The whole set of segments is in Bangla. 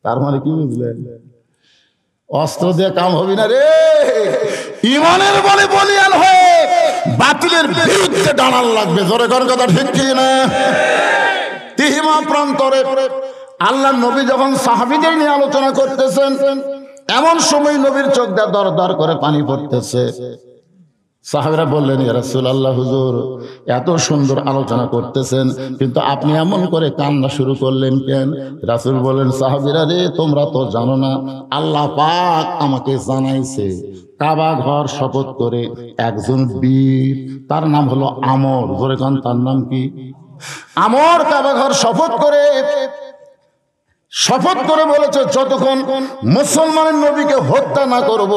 তার মানে কি বুঝলেন? অস্ত্র দিয়ে কাম হবে না রে, ইমানের বলে বলিয়ান হয়ে বাতিলের বিরুদ্ধে দাঁড়ান লাগবে। জোরে কর কথা ঠিক কি না? তিহিমা প্রান্তরে আল্লাহ নবী যখন সাহাবীদের নিয়ে আলোচনা করতেছেন, এমন সময় নবীর চোখ দিয়ে দর দর করে পানি পড়তেছে। সাহাবীরা বললেন, ইয়া রাসূলুল্লাহ, হুজুর এত সুন্দর আলোচনা করতেছেন, কিন্তু আপনি এমন করে কান্না শুরু করলেন কেন? রাসূল বলেন, সাহাবীরা রে, তোমরা তো জানো না, আল্লাহ পাক আমাকে জানাইছে কাবা ঘর শপথ করে একজন বীর, তার নাম হলো আমর। জোরে কান, তার নাম কি? আমর কাবা ঘর শপথ করে বলেছে, যতক্ষণ মুসলমানের নবীকে হত্যা না করব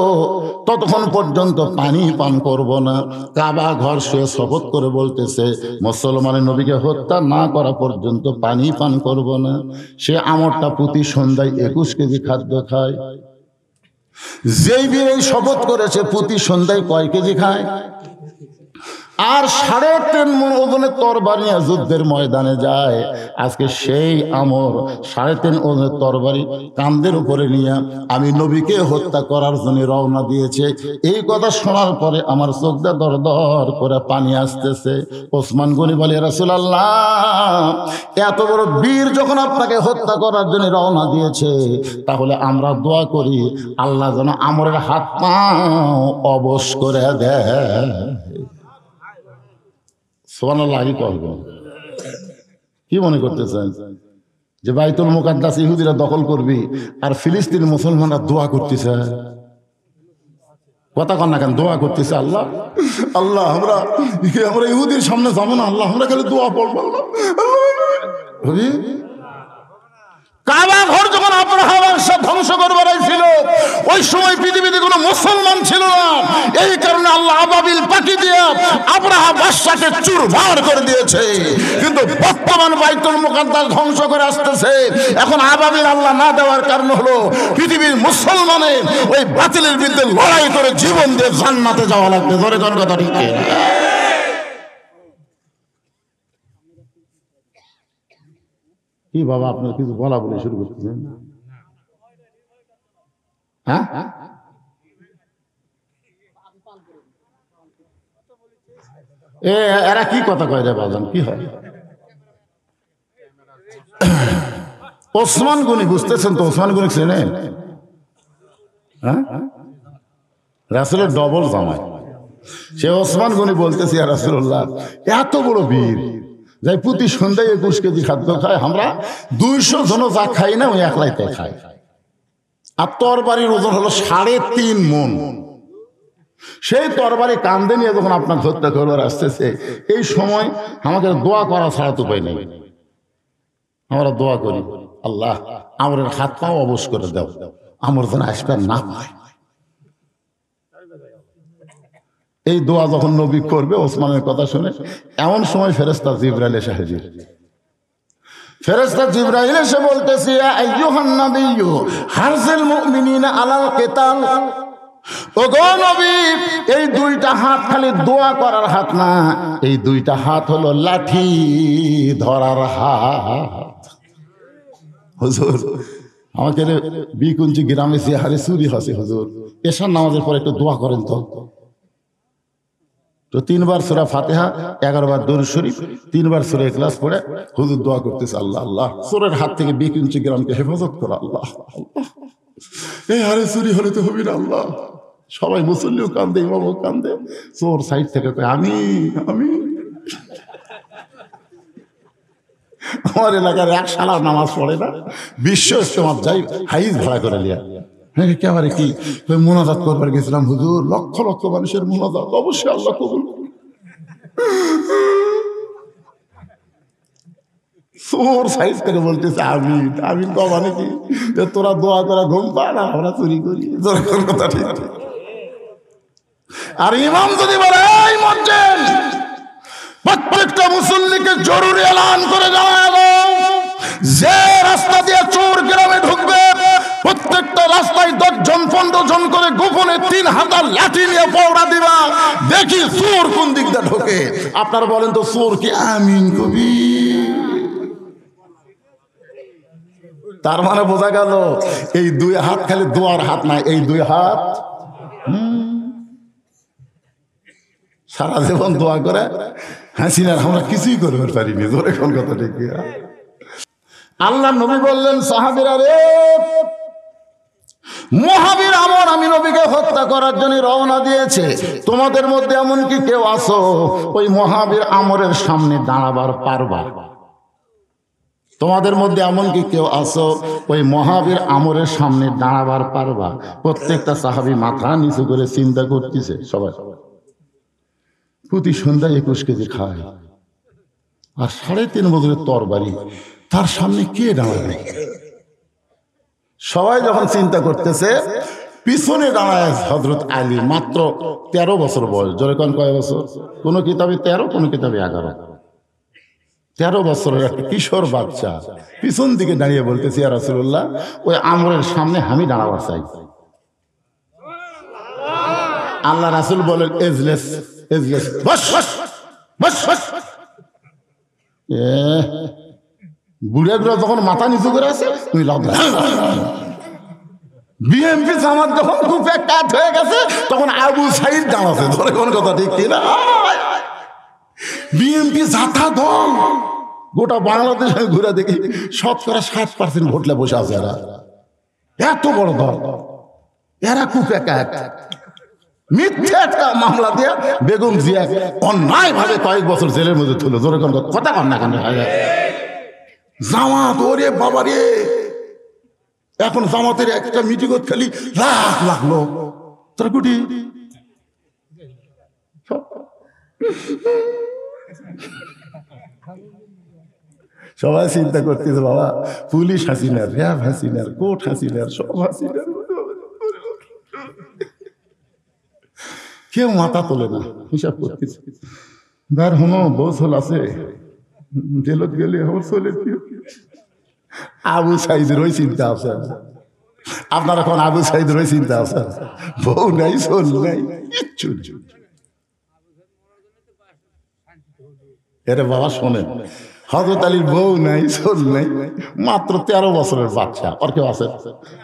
ততক্ষণ পর্যন্ত পানি পান করব না। কাবা ঘর সে শপথ করে বলতেছে, মুসলমানের নবীকে হত্যা না করা পর্যন্ত পানি পান করব না। সে আমরটা প্রতি সন্ধ্যায় 21 কেজি খাদ্য খায়। যেই বীর এই শপথ করেছে প্রতি সন্ধ্যায় কয় কেজি খায়? আর 3.5 মণ ওজনের তরবারি নিয়ে যুদ্ধের ময়দানে যায়। আজকে সেই আমর 3.5 ওজনের তরবারি কাঁধের উপরে নিয়ে আমি নবীকে হত্যা করার জন্য রওনা দিয়েছে। এই কথা শোনার পরে আমার চোখ দিয়ে দর দর করে পানি আসতেছে। ওসমান গনি বলে, রাসূলুল্লাহ, এত বড় বীর যখন আপনাকে হত্যা করার জন্য রওনা দিয়েছে, তাহলে আমরা দোয়া করি আল্লাহ যেন আমরের হাত পা অবশ করে দেয়। সুবহানাল্লাহ। কি মনে করতেছেন যে বাইতুল মুকাদ্দাস ইহুদিরা দখল করবি আর ফিলিস্তিন মুসলমানরা দোয়া করতেছে? কথা কন না কেন? দোয়া করতেছে, আল্লাহ আল্লাহ আমরা ইহুদির সামনে যাবো না, আল্লাহ আমরা খালি দোয়া পড়বো। কাবা ঘর যখন আব্রাহা বাদশা ধ্বংস করবার ছিল, ওই সময় পৃথিবীতে কোনো মুসলমান ছিল না। এই কারণে আল্লাহ আবাবিল পাখি দিয়ে আব্রাহা বাদশাকে চুরমার করে দিয়েছে। কিন্তু বর্তমান বাইতুল মুকাদ্দাস ধ্বংস করে আসতেছে। এখন আবাবিল আল্লাহ না দেওয়ার কারণ হলো পৃথিবীর মুসলমানের ওই বাতিলের বিরুদ্ধে লড়াই করে জীবন দিয়ে জান্নাতে যাওয়া লাগবে। ধরে কোন কথা ঠিক? কি বাবা, আপনার কিছু বলা বলে শুরু করতেছেন? হ্যাঁ, এরা কি কথা কয় রে বাজান? কি হয়? ওসমান গনি, বুঝতেছেন তো? ওসমান গনি চেনেন? হ্যাঁ, রাসূলের ডবল জামাই। সে ওসমান গনি বলতেছে, ইয়া রাসূলুল্লাহ, এত বড় বীর যাই প্রতি সন্ধ্যায় 21 কেজি খাদ্য খায়, আমরা 200 জন যা খাই না ওই একলাই তাই খাই। আর তরবারির ওজন হলো 3.5 মণ। সেই তরবারি কাঁধে নিয়ে যখন আপনার হত্যা করবার আসতেছে, এই সময় আমাদের দোয়া করা ছাড়া তো উপায় নেই। আমরা দোয়া করি, আল্লাহ আমরের হাত পাও অবশ করে দাও, আমর যেন আসবে না পায়। এই দোয়া যখন নবী করবে, ওসমানের কথা শুনে এমন সময় ফেরেশতা জিবরাইল এসে হাজির। ফেরেশতা জিবরাইল এসে বলতেছে, ইয়া আইয়ুহান নাবিয়্যু হারজিল মুমিনিনা আলাল কিতাল। ওগো নবী, এই 2টা হাত খালি দোয়া করার হাত না, এই 2টা হাত হলো লাঠি ধরার হাত। হুজুর, আমাকে বিকুঞ্জি গ্রামে যে হারে চুরি হচ্ছে, হুজুর এশার নামাজের পর একটু দোয়া করেন তো। 3 বার সূরা ফাতিহা, 11 বার দুরূদ শরীফ, 3 বার সূরা ইখলাস পড়ে হুজুর দোয়া করতেছে, আল্লাহ আল্লাহ চোরের হাত থেকে বিকুঞ্জি গ্রামকে হেফাজত করো, আল্লাহ আল্লাহ। এই হারে চুরি হলে তো হবি না, আল্লাহ। সবাই মুসল্লিও কান্দে, ইমামও কান্দে, চোর সাইড থেকে কয় আমি আমি। আমার এলাকার এক শালা নামাজ পড়ে না, বিশ্ব ইজতেমা যাই হাইজ ভাড়া করে লিয়া। হ্যাঁ, একেবারে কি মোনাজাত করবার গেছিলাম হুজুর, লক্ষ লক্ষ মানুষের মোনাজাত, অবশ্যই আল্লাহ কবুল। চোর সাইজ করে বলতেছে আমি আমি কবা নাকি, তোরা দোয়া করা ঘুম পা না, আমরা চুরি করি। কথা ঠিক। আর ইমাম যদি বলে, এই মসজিদ প্রত্যেকটা মুসল্লিকে জরুরি এলান করে জানায় দাও, যে রাস্তা দিয়ে চোর গ্রামে ঢুকবে প্রত্যেকটা রাস্তায় 10 জন 15 জন করে গোপনে 3 হাজার লাঠি নিয়ে পৌঁড়া দিবা, দেখি চোর কোন দিক দিয়ে ঢোকে। আপনারা বলেন তো, চোর কি আমিন কবি? তার মানে বোঝা গেল এই দুই হাত খালি দোয়ার হাত না, এই দুই হাত সারা জীবন দোয়া করে হাসিনার আমরা কিছুই করতে পারিনি। ধরে কোন কথা ঠিক। আল্লাহ নবী বললেন সাহাবীরা রে, মহাবীর আমর আমি নবীকে হত্যা করার জন্য রওনা দিয়েছে। তোমাদের মধ্যে এমন কি কেউ আসো ওই মহাবীর আমরের সামনে দাঁড়াবার পারবা? তোমাদের মধ্যে এমন কি কেউ আসো ওই মহাবীর আমরের সামনে দাঁড়াবার পারবা? প্রত্যেকটা সাহাবী মাথা নিচু করে চিন্তা করতেছে। সবাই প্রতি সন্ধ্যায় 21 কেজি খায় আর 3.5 বছরের তরবারি, তার সামনে কে দাঁড়াবে? সবাই যখন চিন্তা করতেছে, পিছনে দাঁড়ায় হযরত আলী, মাত্র 13 বছর বয়স। জোরে কোন কয় বছর? কোন কিতাবে 13, কোন কিতাবে 11। 13 বছরের একটা কিশোর বাচ্চা পিছন দিকে দাঁড়িয়ে বলতেছে, ইয়া রাসূলুল্লাহ, ওই আমরের সামনে আমি দাঁড়াবার চাই। আল্লাহ রাসূল বলেন, এজলেস এজলেস, বস বস বস বস। বুড়া বুড়া যখন মাথা নিচু করে আছে, তুই লাভ। বিএমপি জামাত যখন খুব কাট হয়ে গেছে, তখন আবু সাইদ দাঁড়াচ্ছে। ধরে কোন কথা ঠিক কিনা? বিএমপি জাতা দল গোটা বাংলাদেশে ঘুরে দেখি 60% ভোটলে বসে আছে। এরা এত বড় দল, এরা খুব এক মিথ্যে একটা মামলা দিয়ে বেগম জিয়া অন্যায় ভাবে কয়েক বছর জেলের মধ্যে তুলে। জোরে কোন কথা কন না কেন? জামাত, ওরে বাবা রে, এখন জামাতের একটা মিটিং খালি লাখ লাখ লোক। তোরা কুটি সবাই চিন্তা করতেছে, বাবা পুলিশ হাসিনার, র্যাব হাসিনার, কোর্ট হাসিনার, সব হাসিনার, কেউ মাথা তোলে না। হিসাব করতেছে, তার হনো বছর আছে জেলত গেলে আমার চলে। আবু সাইদের ওই চিন্তা আছে। আপনার এখন আবু সাইদের ওই চিন্তা আছে, বউ নাই, চল নাই, কিচ্ছু। এরে বাবা শোনেন, হযরত আলীর বউ নাই, চল নাই, মাত্র 13 বছরের বাচ্চা। ওর কেউ আছে?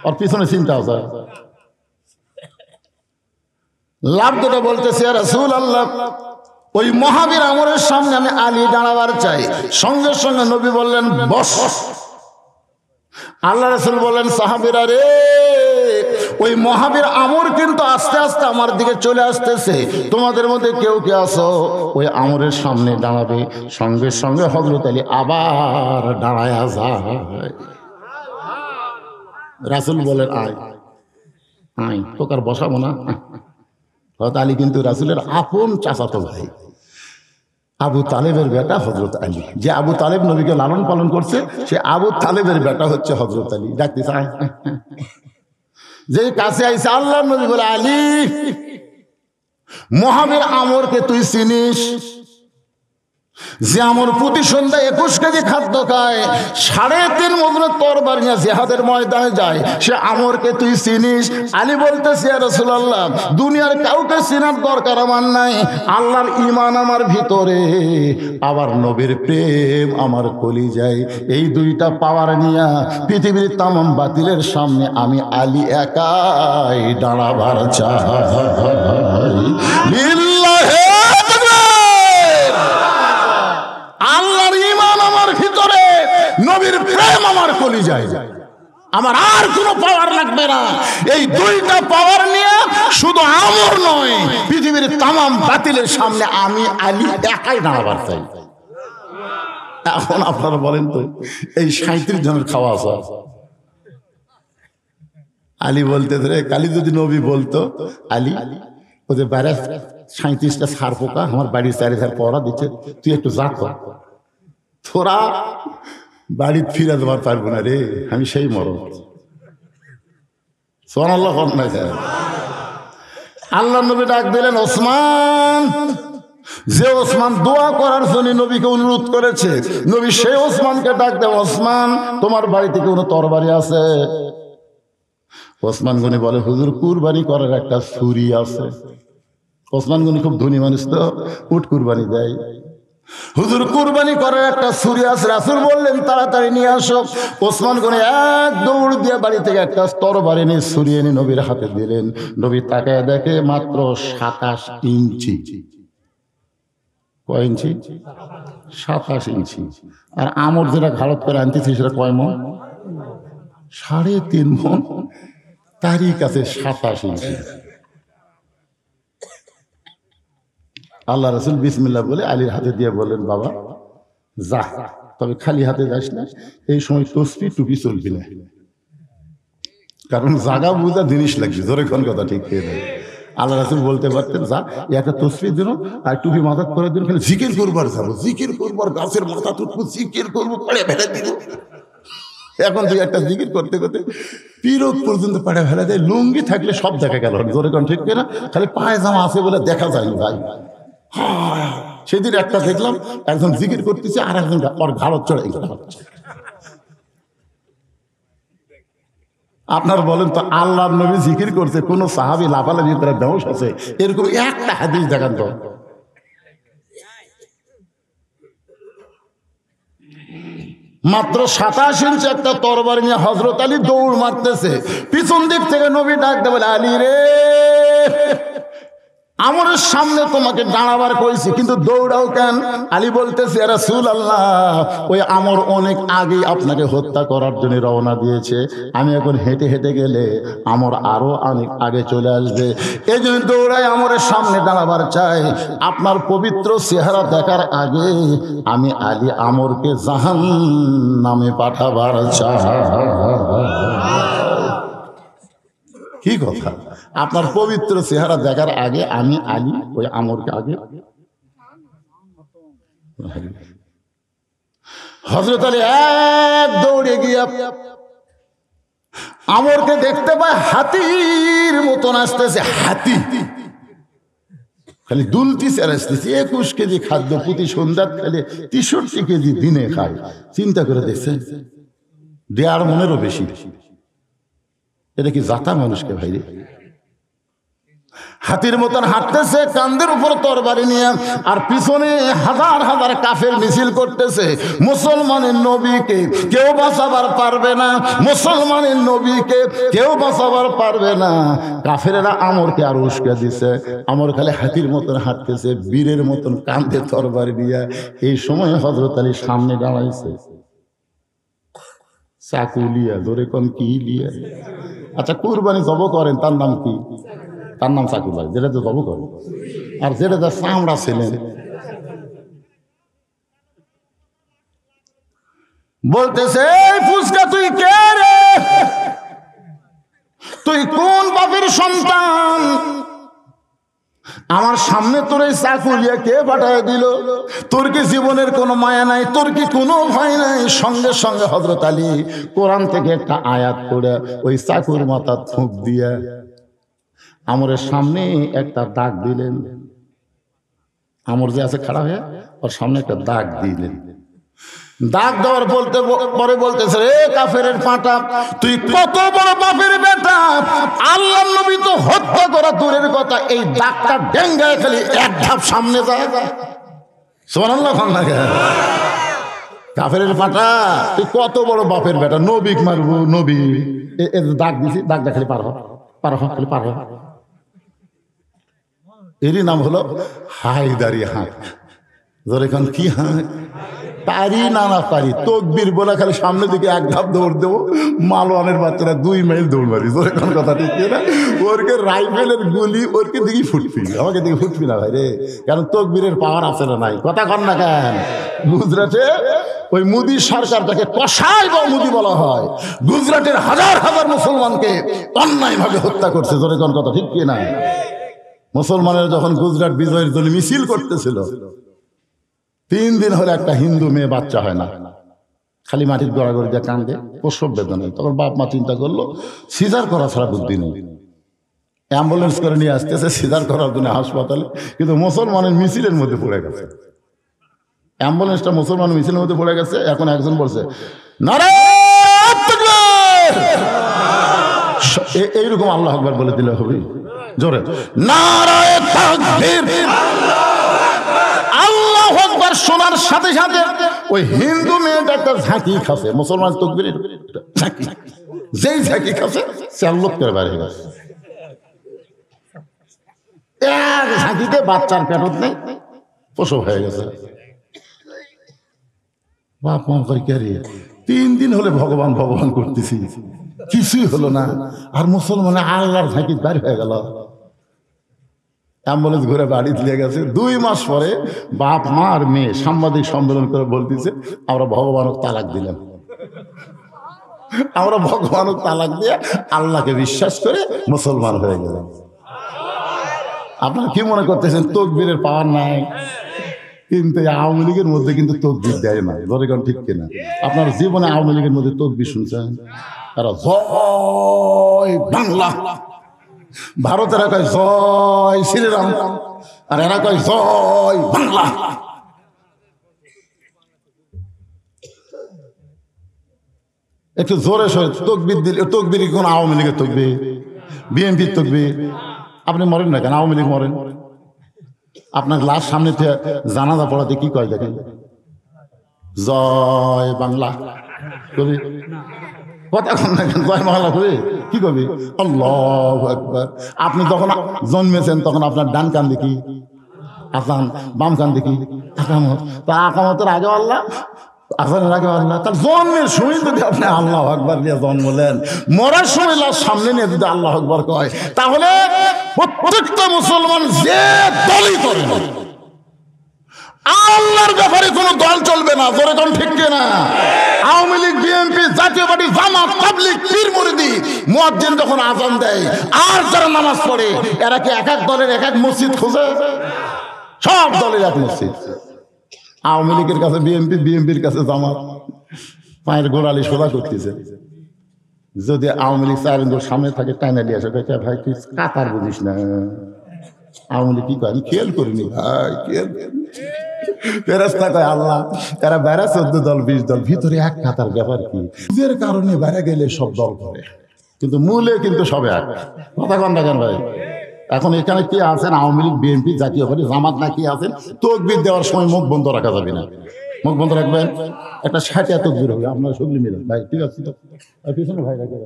ওর পিছনে চিন্তা আছে। লাভ যেটা বলতেছে, ইয়া রাসূলুল্লাহ, ওই মহাবীর আমরের সামনে আমি আলী দাঁড়াবার চাই। সঙ্গে সঙ্গে নবী বললেন, বস। আল্লাহ রাসূল বললেন, সাহাবীরা রে, ওই মহাবীর আমর কিন্তু আস্তে আস্তে আমার দিকে চলে আসতেছে। তোমাদের মধ্যে কেউ কে আসো ওই আমরের সামনে দাঁড়াবে? সঙ্গে সঙ্গে হযরত আলী আবার দাঁড়ায় যায়। রাসূল বলেন, আয় আয়, তোকে আর বসাবো না। হযরত আলী কিন্তু রাসূলের আপন চাচাতো ভাই, আবু তালেবের বেটা হযরত আলী। যে আবু তালেব নবীকে লালন পালন করছে, সে আবু তালেবের বেটা হচ্ছে হযরত আলী। ডাকতে চায়, যে কাছে আইসা আল্লাহ নবী বলে, আলী, মহাবীর আমরকে তুই চিনিস? যে আমর প্রতি সন্ধ্যায় 21 কেজি খাদ্য খায়, 3.5 মজনের তরবারি নিয়ে জিহাদের ময়দানে যায়, সে আমরকে তুই চিনিস? আলী বলতেছে, ইয়া রাসূলুল্লাহ, দুনিয়ার কাউকে চিনার দরকার আমার নাই। আল্লাহর ঈমান আমার ভিতরে, আবার নবীর প্রেম আমার কলিজায়, এই দুইটা পাওয়ার নিয়ে পৃথিবীর তামাম বাতিলের সামনে আমি আলী একাই দাঁড়াবার চাই। লিল্লাহি আল্লাহর ঈমান আমার ভিতরে, নবীর প্রেম আমার কলিজায়, আমার আর কোনো পাওয়ার লাগবে না। এই দুইটা পাওয়ার নিয়ে শুধু আমর নয়, পৃথিবীর তামাম বাতিলের সামনে আমি আলী একাই দাঁড়াবার চাই। এখন আপনারা বলেন তো, এই 37 জনের খাওয়া আছে। আলী বলতে ধরে, কালি যদি নবী বলতো, আলী ওদের বাইরে 37টা সার পোকা আমার বাড়ির 4 ধার পড়া দিচ্ছে, তুই একটু যা কর, তোরা বাড়ি ফিরে দেওয়ার পারবো না রে, আমি সেই মরণ। সুবহানাল্লাহ। আল্লাহ নবী ডাক দিলেন, ওসমান। যে ওসমান দোয়া করার জন্য নবীকে অনুরোধ করেছে, নবী সেই ওসমানকে ডাক দেন, ওসমান, তোমার বাড়িতে কোনো তরবারি আছে? ওসমান গনি বলে, হুজুর, কুরবানি করার একটা ছুরি আছে। ওসমান গনি খুব ধনী মানুষ তো, উট কুরবানি দেয়। হুজুর কুরবানি করার একটা ছুরি আছে, রাসূল বললেন তাড়াতাড়ি নিয়ে আসো। ওসমান গনি এক দৌড় দিয়ে বাড়ি থেকে একটা তরবারি নিয়ে ছুরি এনে নবীর হাতে দিলেন। নবী তাকায় দেখে মাত্র 27 ইঞ্চি। কয় ইঞ্চি? 27 ইঞ্চি। আর আমর যেটা ঘাড়ত করে আনতেছি সেটা কয় মণ? 3.5 মণ। তারই কাছে 27 ইঞ্চি। আল্লাহ রাসূল বিসমিল্লাহ বলে আলীর হাতে দিয়ে বললেন, বাবা যা, তবে খালি হাতে যাস না, এই সময় তসবিহ টুপি চলবি না, কারণ জাগা বুঝা জিনিস লাগবে। জোরে কোন কথা ঠিক খেয়ে দেয়। আল্লাহ রাসূল বলতে পারতেন, যা একটা তসবিহ দিন আর টুপি মাথা করে দিন, খালি জিকির করবার যাবো, জিকির করবার, গাছের মাথা তুটবো, জিকির করবো, পড়ে ফেলে দিব। এখন তুই একটা জিকির করতে করতে পিরক পর্যন্ত পাড়ে ফেলে দেয়। লুঙ্গি থাকলে সব দেখা গেল, জোরে কোন ঠিক কিনা? খালি পায়জামা আছে বলে দেখা যায়নি ভাই। সেদিন একটা দেখলাম, একজন জিকির করতেছে আর একজন ওর ঘাড়ত চড়ে। আপনার বলেন তো, আল্লাহর নবী জিকির করছে, কোন সাহাবী লাফালাফি করে বেহুশ আছে, এরকম একটা হাদিস দেখান তো। মাত্র 27 ইঞ্চি একটা তরবারি নিয়ে হযরত আলী দৌড় মারতেছে। পিছন দিক থেকে নবী ডাকতে বলে, আলী রে, আমার সামনে তোমাকে দাঁড়াবার কইছি, কিন্তু দৌড়াও কেন? আলী বলতেছে, ইয়া রাসূলুল্লাহ, ওই আমর অনেক আগে আপনাকে হত্যা করার জন্য রওনা দিয়েছে, আমি এখন হেঁটে হেঁটে গেলে আমর আরো অনেক আগে চলে আসবে, এই জন্য দৌড়াই আমরের সামনে দাঁড়াবার চাই। আপনার পবিত্র চেহারা দেখার আগে আমি আলী আমরকে জাহান্নামে পাঠাবার চাই। কি কথা? আপনার পবিত্র চেহারা দেখার আগে আমি আলী ওই আমরকে আগে। হযরত আলী এক দৌড়ে গিয়ে আমরকে দেখতে পায়, হাতির মতন আসতেছে। হাতি খালি দুলতিছে আর আসতেছে। 21 কেজি খাদ্য প্রতি সন্ধ্যার খেলে 63 কেজি দিনে খায়। চিন্তা করে দেখছে, 1.5 মণেরও বেশি। এটা কি জাতা মানুষকে ভাই রে? হাতির মতন হাঁটতেছে, কাঁধের উপর তরবারি নিয়ে, আর পিছনে হাজার হাজার কাফের মিছিল করতেছে। মুসলমানের নবীকে কেউ বাঁচাবার পারবে না, মুসলমানের নবীকে কেউ বাঁচাবার পারবে না। কাফেরেরা আমরকে আর উস্কে দিছে। আমর খালি হাতির মতন হাঁটতেছে, বীরের মতন কাঁধে তরবারি নিয়ে। এই সময় হযরত আলী সামনে দাঁড়াইছে, চাকু লিয়া। ধরে কোন কি লিয়া? আচ্ছা, কুরবানি জব করেন, তার নাম কি? তার নাম চাকু ভাই, যেটা তো জব করেন। আর যেটা তার চামড়া ছিলেন, বলতেছে, ফুসকা তুই কে রে? তুই কোন বাপের সন্তান? আমার সামনে তোর এই চাকু লিয়া কে পাঠায় দিল? তোর কি জীবনের কোনো মায়া নাই? তোর কি কোনো ভয় নাই? সঙ্গে সঙ্গে হযরত আলী কোরআন থেকে একটা আয়াত পড়ে ওই চাকুর মাথা থুক দিয়া আমরের সামনে একটা দাগ দিলেন। আমর যে আছে খাড়া হয়ে, ওর সামনে একটা দাগ দিলেন। দাগ দেওয়ার পরে বলতেছে, রে কাফের পাঁটা, তুই কত বড় বাপের বেটা! আল্লাহর নবী তো হত্যা করা দূরের কথা, এই দাগটা ডেঙ্গায় খালি এক ধাপ সামনে যায়। সুবহানাল্লাহ। কাফের পাঁটা, তুই কত বড় বাপের বেটা! নবী মারবো, নবী দাগ দিছি, দাগটা খালি পার খালি পার। এরই নাম হলো হায়দারি হাঁক। ধরে কোন কি হাঁক? পারি না না পারি, তকবীর বলে খালি সামনের দিকে এক ধাপ দৌড় দেবো। মালওয়ানের বাচ্চারা 2 মাইল দৌড় মারি। ধরে কোন কথা ঠিক না? ওরকে রাইফেলের গুলি ওরকে দিকে ফুটবি, আমাকে দিকে ফুটবি না ভাই রে, কারণ তকবীরের পাওয়ার আছে না নাই? কথা কন না কেন? গুজরাটে ওই মোদী সরকার, যাকে কসাই বা মোদী বলা হয়, গুজরাটের হাজার হাজার মুসলমানকে অন্যায় ভাবে হত্যা করছে। ধরে কোন কথা ঠিক কি না? মুসলমানের যখন গুজরাট বিজয়ের জন্য মিছিল করতেছিল, 3 দিন হলে একটা হিন্দু মেয়ে বাচ্চা হয় না, খালি মাটির গড়াগড়ি দিয়ে কান্দে, প্রসব বেদনায়। তখন বাপ মা চিন্তা করলো, সিজার করা ছাড়া বুদ্ধি নেই। অ্যাম্বুলেন্স করে নিয়ে আসতেছে সিজার করার জন্য হাসপাতালে, কিন্তু মুসলমানের মিছিলের মধ্যে পড়ে গেছে। অ্যাম্বুলেন্সটা মুসলমান মিছিলের মধ্যে পড়ে গেছে। এখন একজন বলছে, নারায়ে তাকবীর, এইরকম আল্লাহু আকবার বলে দিলে হবে জোরে, নারায়ে তাকবীর, আল্লাহু আকবার শোনার সাথে সাথে ওই হিন্দু মেয়েটা একটা ঝাঁকি খাসে, মুসলমান তকবীরের ঝাঁকি, যেই ঝাঁকি খাসে সে লোক করে বাইরে গেছে। এক ঝাঁকিতে বাচ্চার পেটত নেই, প্রসব হয়ে গেছে। বাপ মা করে কে রে, 3 দিন হলে ভগবান ভগবান করতেছি, কিছুই হলো না। আর মুসলমানে আল্লাহর ঝাঁকি বাইর হয়ে গেল। অ্যাম্বুলেন্স ঘুরে বাড়ি দিয়ে গেছে। 2 মাস পরে বাপ মা আর মেয়ে সাংবাদিক সম্মেলন করে বলতেছে, আমরা ভগবানকে তালাক দিলাম, আমরা ভগবানকে তালাক দিয়ে আল্লাহকে বিশ্বাস করে মুসলমান হয়ে গেলাম। আপনারা কি মনে করতেছেন তকবীরের পাওয়ার নাই? কিন্তু আওয়ামী লীগের মধ্যে কিন্তু তকবীর দেয় না, ধরে কোন ঠিক কিনা? আপনার জীবনে আওয়ামী লীগের মধ্যে তকবীর শুনছেন? তারা জয় বাংলা, ভারতেরা কয় জয় শ্রীরাম, আর এরা কয় জয় বাংলা। একটু জোরে সরে তকবীর দিলে, তকবীর কোন আওয়ামী লীগের তকবীর, বিএনপির তকবীর? আপনি মরেন না কেন? আওয়ামী লীগ মরেন। আপনার লাশ সামনে থেকে জানাজা পড়াতে কি কয় দেখেন? জয় বাংলা কবি কথা কন না কেন? জয় বাংলা কবি কি কবি? আল্লাহু আকবার। আপনি যখন জন্মেছেন তখন আপনার ডান কান দেখি আসান, বাম কান দেখি আকামত। তা আকামতের আগে আল্লাহ, আসানের আগে আল্লাহ। তার জন্মের সময় যদি আপনি আল্লাহ আকবার দিয়ে জন্মলেন, মরার সময় লাশ সামনে নিয়ে যদি আল্লাহ আকবার কয়, তাহলে প্রত্যেকটা মুসলমান যে দলই করে আল্লাহর ব্যাপারে কোনো দল চলবে না। জোরে কোন ঠিক কিনা? আওয়ামী লীগ, বিএনপি, জাতীয় পার্টি, জামাত, তাবলীগ, পীর মুরিদি, মুয়াজ্জিন যখন আযান দেয় আর যারা নামাজ পড়ে, এরা কি এক এক দলের এক এক মসজিদ খোঁজে? সব দলের এক মসজিদ। আওয়ামী লীগের কাছে বিএনপি, বিএনপির কাছে জামাত, পায়ের গোড়ালি সোজা করতেছে। যদি আওয়ামী লীগ 4 ইঞ্চি সামনে থাকে টাইনা দিয়ে আসে, ভাই তুই কাতার বুঝিস না। আওয়ামী লীগ কি কয়? আমি খেয়াল করিনি ভাই, খেয়াল ফেরেশতা কয় আল্লাহ এরা বাইরে 14 দল 20 দল, ভিতরে এক কাতার, ব্যাপার কি? এর কারণে বাইরে গেলে সব দল করে, কিন্তু মূলে কিন্তু সবে এক। কথা কন না কেন ভাই? এখন এখানে কি আছেন? আওয়ামী লীগ, বিএনপি, জাতীয় পার্টি, জামাত না কি আছেন? তকবীর দেওয়ার সময় মুখ বন্ধ রাখা যাবে না। মুখ বন্ধ রাখবেন, একটা 60 তকবীর হবে, আপনারা সগলি মিলেন ভাই, ঠিক আছে? পিছনে ভাই রাখে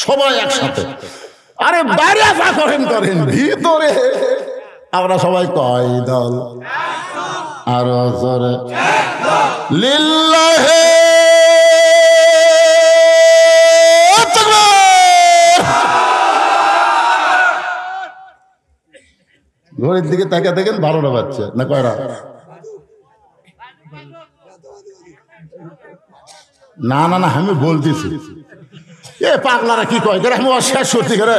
সবাই একসাথে। আরে বাইরে যা করেন করেন, ভিতরে আমরা সবাই কয় দল? আর জোরে লিল্লাহি ঘড়ির দিকে তাকা দেখেন 12টা বাজছে না কয়টা? না না না, আমি বলতেছি এ পাগলারা কি কয় আমি অশেষ সত্যি করে।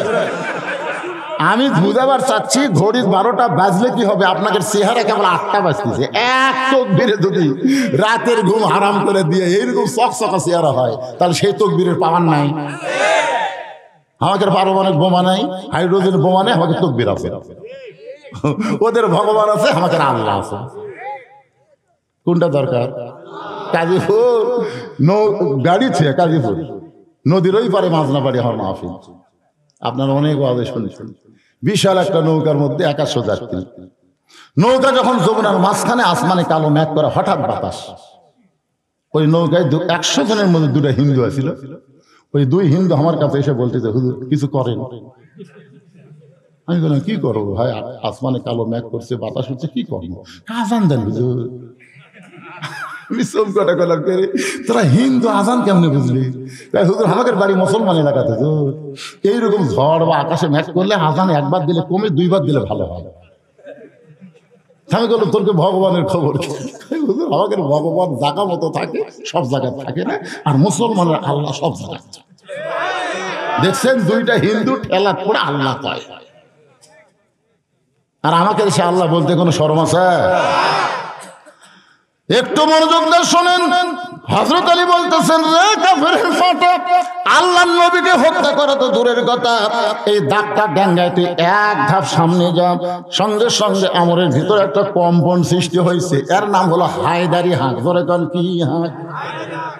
আমি বুঝাবার চাচ্ছি ঘড়ির 12টা বাজলে কি হবে, আপনাদের চেহারা কেবল 8টা বাজতেছে। এক তকবীরে যদি রাতের ঘুম হারাম করে দিয়ে এইরকম চকচকা চেহারা হয়, তাহলে সেই তকবীরের পাওয়ার নাই। আমাদের পারমাণবিক বোমা নাই, হাইড্রোজেন বোমা নেই, আমাদের তকবীর আছে। ওদের ভগবান আছে, আমাদের আল্লাহ আছে। কোনটা দরকার? কাজীপুর গাড়ি ছে, কাজীপুর নদীর ওই পারে মাজনাবাড়ি হওয়ার মাহফিল, আপনারা অনেক আওয়াজে শুনেছেন। বিশাল একটা নৌকার মধ্যে 100 যাত্রী। নৌকা যখন যমুনার মাঝখানে, আসমানে কালো মেঘ করে, হঠাৎ বাতাস। ওই নৌকায় 100 জনের মধ্যে 2টা হিন্দু আছিল। ওই 2 হিন্দু আমার কাছে এসে বলতেছে, হুজুর কিছু করেন। আমি বললাম কি করবো ভাই, আসমানে কালো মেঘ করছে, বাতাস হচ্ছে, কি করবো? আজান দেন হুজুর। আমি সব কটা গেলাম, তোরা হিন্দু আজান কেমনে বুঝলি? হুজুর আমাদের বাড়ি মুসলমান এলাকাতে, হুজুর এইরকম ঝড় বা আকাশে মেঘ করলে আজান একবার দিলে কমে, 2বার দিলে ভালো হয়। আমি বললাম তোর ভগবানের খবর কি? হুজুর আমাদের ভগবান জায়গা মতো থাকে, সব জায়গায় থাকে না, আর মুসলমানের আল্লাহ সব জায়গায়। দেখছেন 2টা হিন্দু ঠেলা করে আল্লাহ কয়, আর আমাকে সে আল্লাহ বলতে কোনো শরম আছে? একটু মনোযোগ দিয়ে শোনেন। হযরত আলী বলতেছেন, রে কাফেরের ফাটা, আল্লাহর নবীকে হত্যা করা তো দূরের কথা, এই দাগটা ডেঙ্গায় তুই এক ধাপ সামনে যা, সঙ্গে সঙ্গে আমরের ভিতরে একটা কম্পন সৃষ্টি হয়েছে। এর নাম হলো হায়দারি হাঁক। ধরে কন কি হাঁক?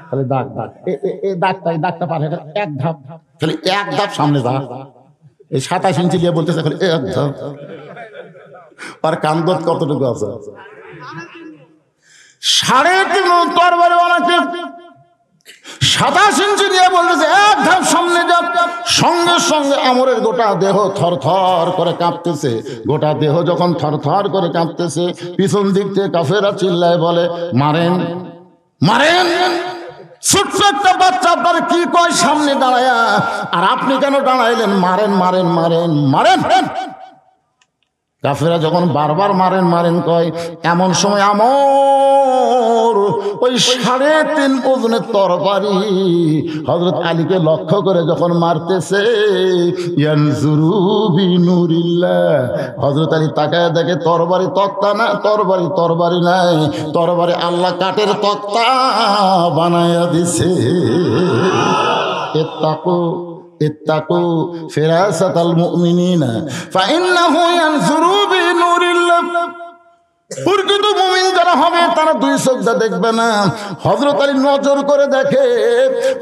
খালি দাগ দাগ, এই দাগটা পার হয়ে এক ধাপ, খালি এক ধাপ সামনে যা। এই 27 ইঞ্চি দিয়ে বলতেছে খালি এক ধাপ। আর কান্দত কতটুকু আছে? 3.5 তরবারি ওনাকে 27 ইঞ্চি দিয়ে বলতেছে এক ধাপ সামনে যাক। সঙ্গে সঙ্গে আমরের গোটা দেহ থরথর করে কাঁপতেছে। গোটা দেহ যখন থরথর করে কাঁপতেছে, পিছন দিক থেকে কাফেররা চিল্লায় বলে, মারেন মারেন। ছোট্ট একটা বাচ্চা আপনার কি কয় সামনে দাঁড়ায়া, আর আপনি কেন দাঁড়াইলেন? মারেন মারেন মারেন মারেন। কাফেররা যখন বারবার মারেন মারেন কয়, এমন সময় আমর ওই 3.5 ওজনের তরবারি হযরত আলীকে লক্ষ্য করে যখন মারতেছে, ইয়ানজুরু বিনুরিল্লাহ, হযরত আলী তাকায় দেখে তরবারি তক্তা না, তরবারি নাই, তরবারি আল্লাহ কাঠের তক্তা বানায়া দিছে। ইত্তাকু ফিরাসাতাল মুমিনিনা ফাইন্নাহু ইয়ানজুরু বিনুরিল্লাহ। প্রকৃত মুমিন যারা হবে তারা 2 চোখ দিয়ে দেখবে না। হযরত আলী নজর করে দেখে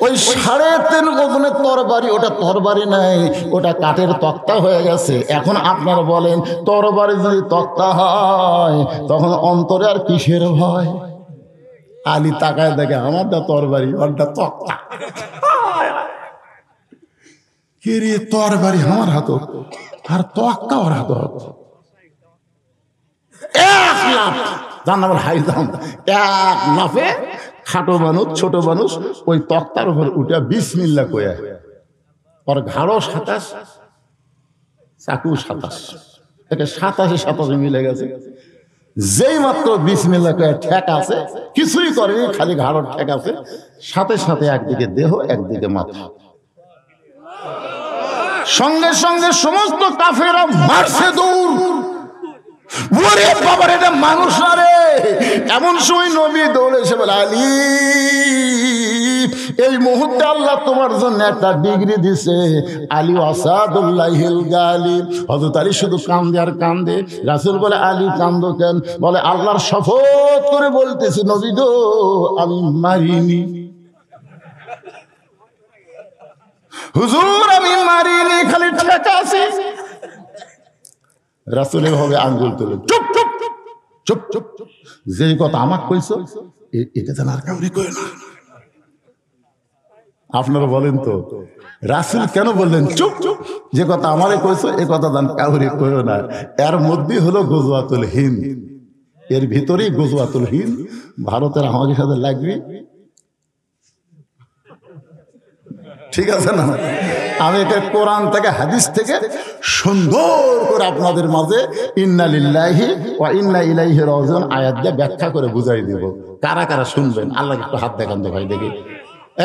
ওই 3.5 ওজনের তরবারি, ওটা তরবারি নাই, ওটা কাঠের তক্তা হয়ে গেছে। এখন আপনারা বলেন, তরবারি যদি তক্তা হয় তখন অন্তরে আর কিসের ভয়? আলী তাকায় দেখে আমারটা তরবারি, ওটা তক্তা। কে রে, তরবারি আমার হাত আর তক্তা ওর হাত। 1 লাফ জানাবার হাই দাম, 1 লাফে খাটো মানুষ ছোট মানুষ ওই তক্তার উপর উঠে বিসমিল্লাহ কয়া, ওর ঘাড়ও 27, চাকু 27, এটা 27 মিলে গেছে। যেই মাত্র বিসমিল্লাহ কয়া ঠেক আছে, কিছুই করেনি, খালি ঘাড়ও ঠেক আছে, সাথে সাথে একদিকে দেহ একদিকে মাথা। সঙ্গে সঙ্গে সমস্ত কাফেররা মারছে দৌড়। ওরে বাবা, এটা মানুষ না রে। এমন সময় নবী দৌড়ে এসে বলে, আলী এই মুহূর্তে আল্লাহ তোমার জন্য একটা ডিগ্রি দিছে। আলী আসাদুল্লাহিল গালিব। হযরত আলী শুধু কান্দে আর কান্দে। রাসূল বলে, আলী কান্দো কেন? বলে, আল্লাহর শপথ করে বলতেছি নবী গো, আমি মারিনি। হুজুর আমি মারিনি, খালি ঠেকা আছে। রাসূল ভাবে আঙ্গুল তুলে, চুপ চুপ চুপ চুপ চুপ, যে কথা আমাকে কইছো এটা যেন আর কাউরে কই না। আপনারা বলেন তো, রাসূল কেন বললেন চুপ চুপ? যে কথা আমারে কইছো এ কথা যেন কাউরে কইও না। এর মধ্যেই হলো গজওয়াতুল হিন্দ, এর ভিতরেই গজওয়াতুল হিন্দ। ভারতের আমাদের সাথে লাগবে, ঠিক আছে না? আমি এটা কোরআন থেকে হাদিস থেকে সুন্দর করে আপনাদের মাঝে ইন্না লিল্লাহি ওয়া ইন্না ইলাইহি রাজিউন আয়াত দিয়ে ব্যাখ্যা করে বুঝাই দেব। কারা কারা শুনবেন আল্লাহকে একটু হাত দেখান তো ভাই দেখি।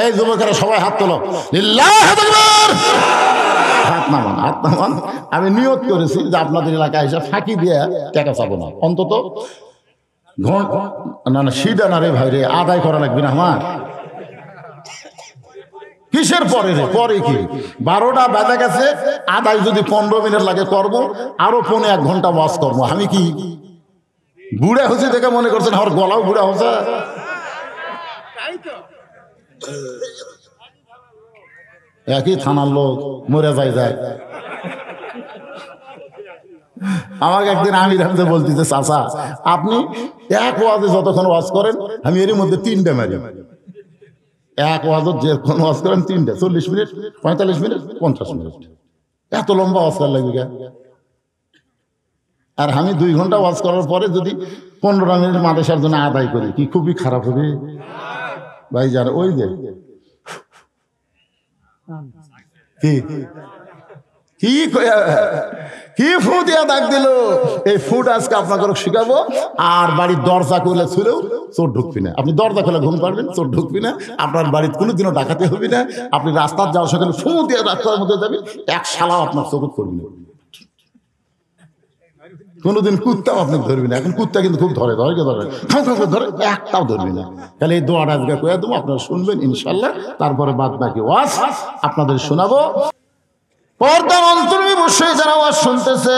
এই যুবকেরা সবাই হাত তোলো, লিল্লাহি আকবার। হাত নামান, হাত নামান। আমি নিয়ত করেছি যে আপনাদের এলাকায় এসে ফাঁকি দিয়ে টাকা চাবো না, অন্তত না না সিডা না রে ভাই রে, আদায় করা লাগবে না আমার। কিসের পরে রে? পরে কি 12টা বেজে গেছে, আদায় যদি 15 মিনিট লাগে করব, আরো 1.5 ঘন্টা ওয়াজ করবো। আমি কি বুড়া হচ্ছে দেখে মনে করছেন আমার গলাও বুড়া হচ্ছে? একই থানার লোক মরে যায়। আমাকে একদিন আমির হামজা বলতেছে, চাচা আপনি এক ওয়াজে যতক্ষণ ওয়াজ করেন আমি এর মধ্যে 3টে মারি। এক ওয়াজত যে কোনো ওয়াজ করেন 3টে, 40 মিনিট, 45 মিনিট, 50 মিনিট, এত লম্বা ওয়াজ করা লাগবে। আর আমি 2 ঘন্টা ওয়াজ করার পরে যদি 15 মিনিট মাদ্রাসার জন্য আদায় করি, কি খুবই খারাপ হবে ভাই? যারা ওই যে কি ফু দিয়া ডাক দিল, এই ফুট আজকে আপনাকে শিখাবো। আর বাড়ির দরজা খুলে ছুলেও চোর ঢুকবি না। আপনি দরজা খুলে ঘুম পারবেন, চোর ঢুকবি না। আপনার বাড়িতে কোনোদিনও ডাকাতি হবে না। আপনি রাস্তার যাওয়ার সকালে ফু দিয়ে রাস্তার মধ্যে যাবেন, এক শালাও আপনার চোখত করবি না। কোনোদিন কুত্তাও আপনাকে ধরবি না। এখন কুত্তা কিন্তু খুব ধরে ধরে, একটাও ধরবি না। তাহলে এই দোয়াটা আজকে কয়ে দেবো, আপনারা শুনবেন ইনশাল্লাহ। তারপরে বাদ বাকি ওয়াজ আপনাদের শোনাবো। পর্দার অন্তরে বসে যারা ওয়াজ শুনতেছে,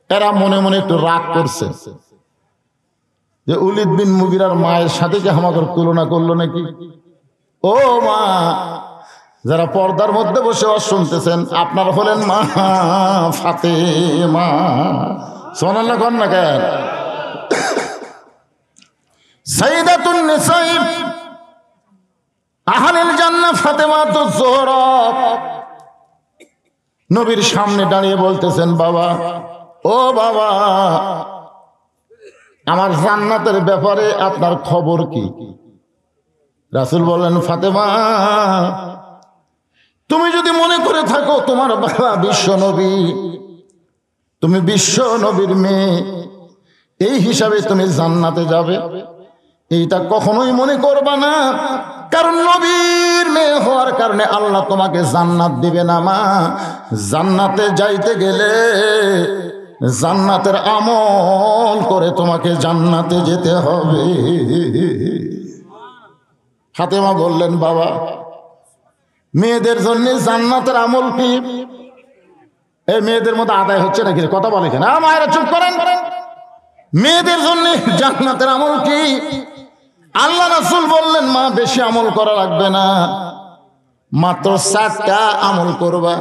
এরা মনে মনে একটু রাগ করছে যে উলিদ বিন মুগিরার মায়ের সাথে কি আমাদের তুলনা করলো নাকি? ও মা, যারা পর্দার মধ্যে বসে ওয়াজ শুনতেছেন, আপনারা হলেন মা ফাতেমা। সুবহানাল্লাহ কন না কেন? সাইয়্যিদাতুন নিসাই আহলিল জান্নাহ ফাতেমাতুজ যোহরা নবীর সামনে দাঁড়িয়ে বলতেছেন, বাবা, ও বাবা, আমার জান্নাতের ব্যাপারে আপনার খবর কি? রাসূল বললেন, ফাতেমা, তুমি যদি মনে করে থাকো তোমার বাবা বিশ্ব নবী, তুমি বিশ্ব নবীর মেয়ে, এই হিসাবে তুমি জান্নাতে যাবে, এইটা কখনোই মনে করবা না। কারণ নবীর মেয়ে হওয়ার কারণে আল্লাহ তোমাকে জান্নাত দিবে না মা। জান্নাতে যাইতে গেলে জান্নাতের আমল করে তোমাকে জান্নাতে যেতে হবে। ফাতেমা বললেন, বাবা, মেয়েদের জন্য জান্নাতের আমল কি? এই মেয়েদের মধ্যে আদায় হচ্ছে নাকি? কথা বলে কেন? মায়েরা চুপ করেন। মেয়েদের জন্য জান্নাতের আমল কি? আল্লাহ রাসূল বললেন, মা, বেশি আমল করা লাগবে না, মাত্র 4টা আমল করবা।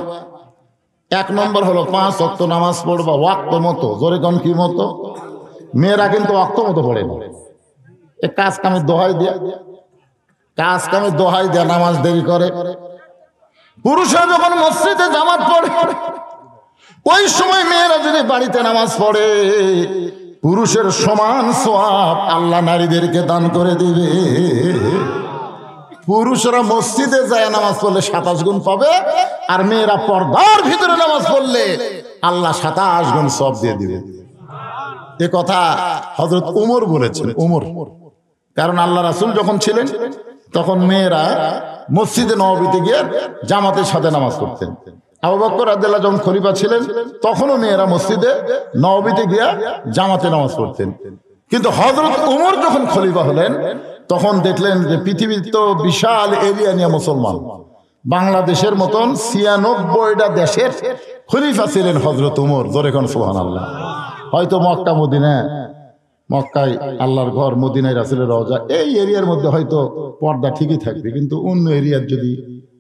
1 নম্বর হলো 5 ওয়াক্ত নামাজ পড়বা ওয়াক্ত মতো। জোরে কোন কি মতো? মেয়েরা কিন্তু ওয়াক্ত মতো পড়ে না, এই কাজ কামে দোহাই দেয়া নামাজ দেরি করে। পুরুষরা যখন মসজিদে জামাত পড়ে, ওই সময় মেয়েরা যদি বাড়িতে নামাজ পড়ে, পুরুষের সমান সওয়াব আল্লাহ নারীদেরকে দান করে দিবে। পুরুষরা মসজিদে যায় নামাজ পড়লে 27 গুণ পাবে, আর মেয়েরা পর্দার ভিতরে নামাজ পড়লে আল্লাহ 27 গুণ সওয়াব দিয়ে দিবে। এ কথা হযরত ওমর বলেছেন। ওমর, কারণ আল্লাহ রাসূল যখন ছিলেন তখন মেয়েরা মসজিদে নববীতে গিয়ে জামাতের সাথে নামাজ পড়তেন। আবু বকর রাদিয়াল্লাহু যখন খলিফা ছিলেন তখনও মেয়েরা মসজিদে নববীতে গিয়ে জামাতে নামাজ পড়তেন। কিন্তু হযরত ওমর যখন খলিফা হলেন তখন দেখলেন যে পৃথিবীর তো বিশাল এরিয়া নিয়ে মুসলমান, বাংলাদেশের মতন 96টা দেশের খলিফা ছিলেন হযরত ওমর। জোরে কোন সুবহানাল্লাহ। হয়তো মক্কা মদিনা, মক্কায় আল্লাহর ঘর, মদিনায় রাসূলের রওজা, এই এরিয়ার মধ্যে হয়তো পর্দা ঠিকই থাকবে, কিন্তু অন্য এরিয়ার যদি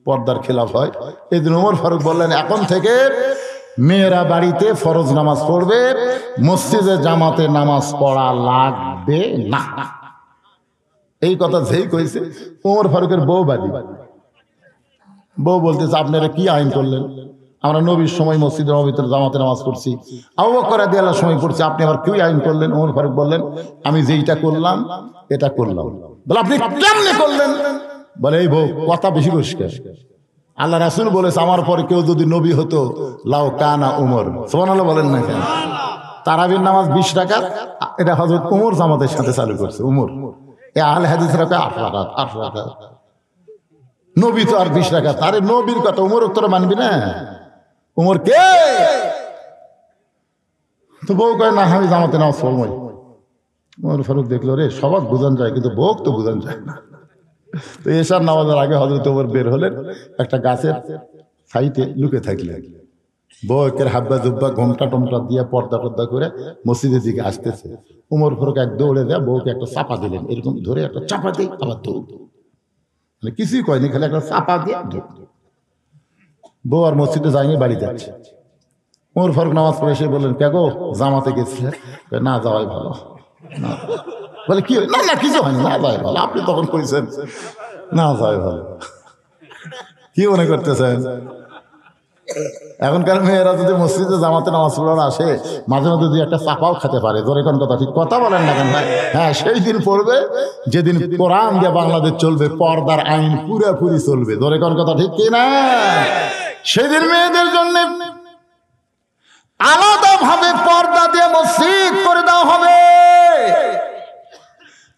পর্দার খেলাফ হয়, এই দিন ওমর ফারুক বললেন, এখন থেকে মেয়েরা বাড়িতে ফরজ নামাজ পড়বে, মসজিদে জামাতে নামাজ পড়া লাগবে না। এই কথা যেই কইছে ওমর ফারুকের বউ বাদী। বউ বলতেছে, আপনারা কি আইন করলেন? আমরা নবীর সময় মসজিদের ভিতরে জামাতে নামাজ পড়ছি, আবু বকর রাদিয়াল্লাহু সময় পড়ছি, আপনি আবার কি আইন করলেন? ওমর ফারুক বললেন, আমি যেইটা করলাম এটা করলাম। বলে, আপনি কেমনে করলেন? বলে, এই বউ কথা বেশি পরিষ্কার। আল্লাহ রাসূল বলেছে, আমার পরে কেউ যদি নবী হতো, লাউ কানা উমর। সুবহানাল্লাহ বলেন না কেন? তারাবির নামাজ 20 রাকাত, এটা হযরত ওমর জামাতের সাথে চালু করছে। ওমর, এই আহলে হাদিসরা কয় 8 রাকাত। নবী তো আর 20 রাকাত। আরে নবীর কথা ওমর উত্তর মানবি না? ওমর কে? তো বউ কয়, না, আমি জামাতে নামাজ পড়বই। ওমর ফারুক দেখলো, রে সবাক বুঝান যায় কিন্তু বউক তো বুঝান যায় না। তো এশার নামাজের আগে হযরত ওমর বের হলেন, একটা গাছের সাইডে লুকে থাকলেন। বউকের হাব্বা জুব্বা ঘোমটা টমটা দিয়ে পর্দা টর্দা করে মসজিদের দিকে আসতেছে। ওমর ফারুক এক দৌড়ে দেয়, বউকে একটা চাপা দিলেন, এরকম ধরে একটা চাপা দিয়ে আবার দৌড়, মানে কিছুই কয়নি, খালি একটা চাপা দিয়ে দৌড়। বউ আর মসজিদে যায়নি, বাড়ি যাচ্ছে। ওমর ফারুক নামাজ পড়ে এসে বললেন, কে গো, জামাতে গেছে? না যাওয়াই ভালো। না, বলে কি? না না, কিছু হয়নি, না যাওয়াই ভালো। আপনি তখন কইছেন না যাওয়াই ভালো। কি মনে করতেছেন? এখনকার মেয়েরা যদি মসজিদে জামাতে নামাজ পড়ার আসে, মাঝে মাঝে যদি একটা চাপাও খেতে পারে। জোরে কোন কথা? ঠিক কথা বলেন না কেন ভাই? হ্যাঁ, সেই দিন পড়বে যেদিন কোরআন দিয়ে বাংলাদেশ চলবে, পর্দার আইন পুরোপুরি চলবে। জোরে কোন কথা? ঠিক কি না? সেদিন মেয়েদের জন্য আলাদা ভাবে পর্দা দিয়ে মসজিদ করে দেওয়া হবে।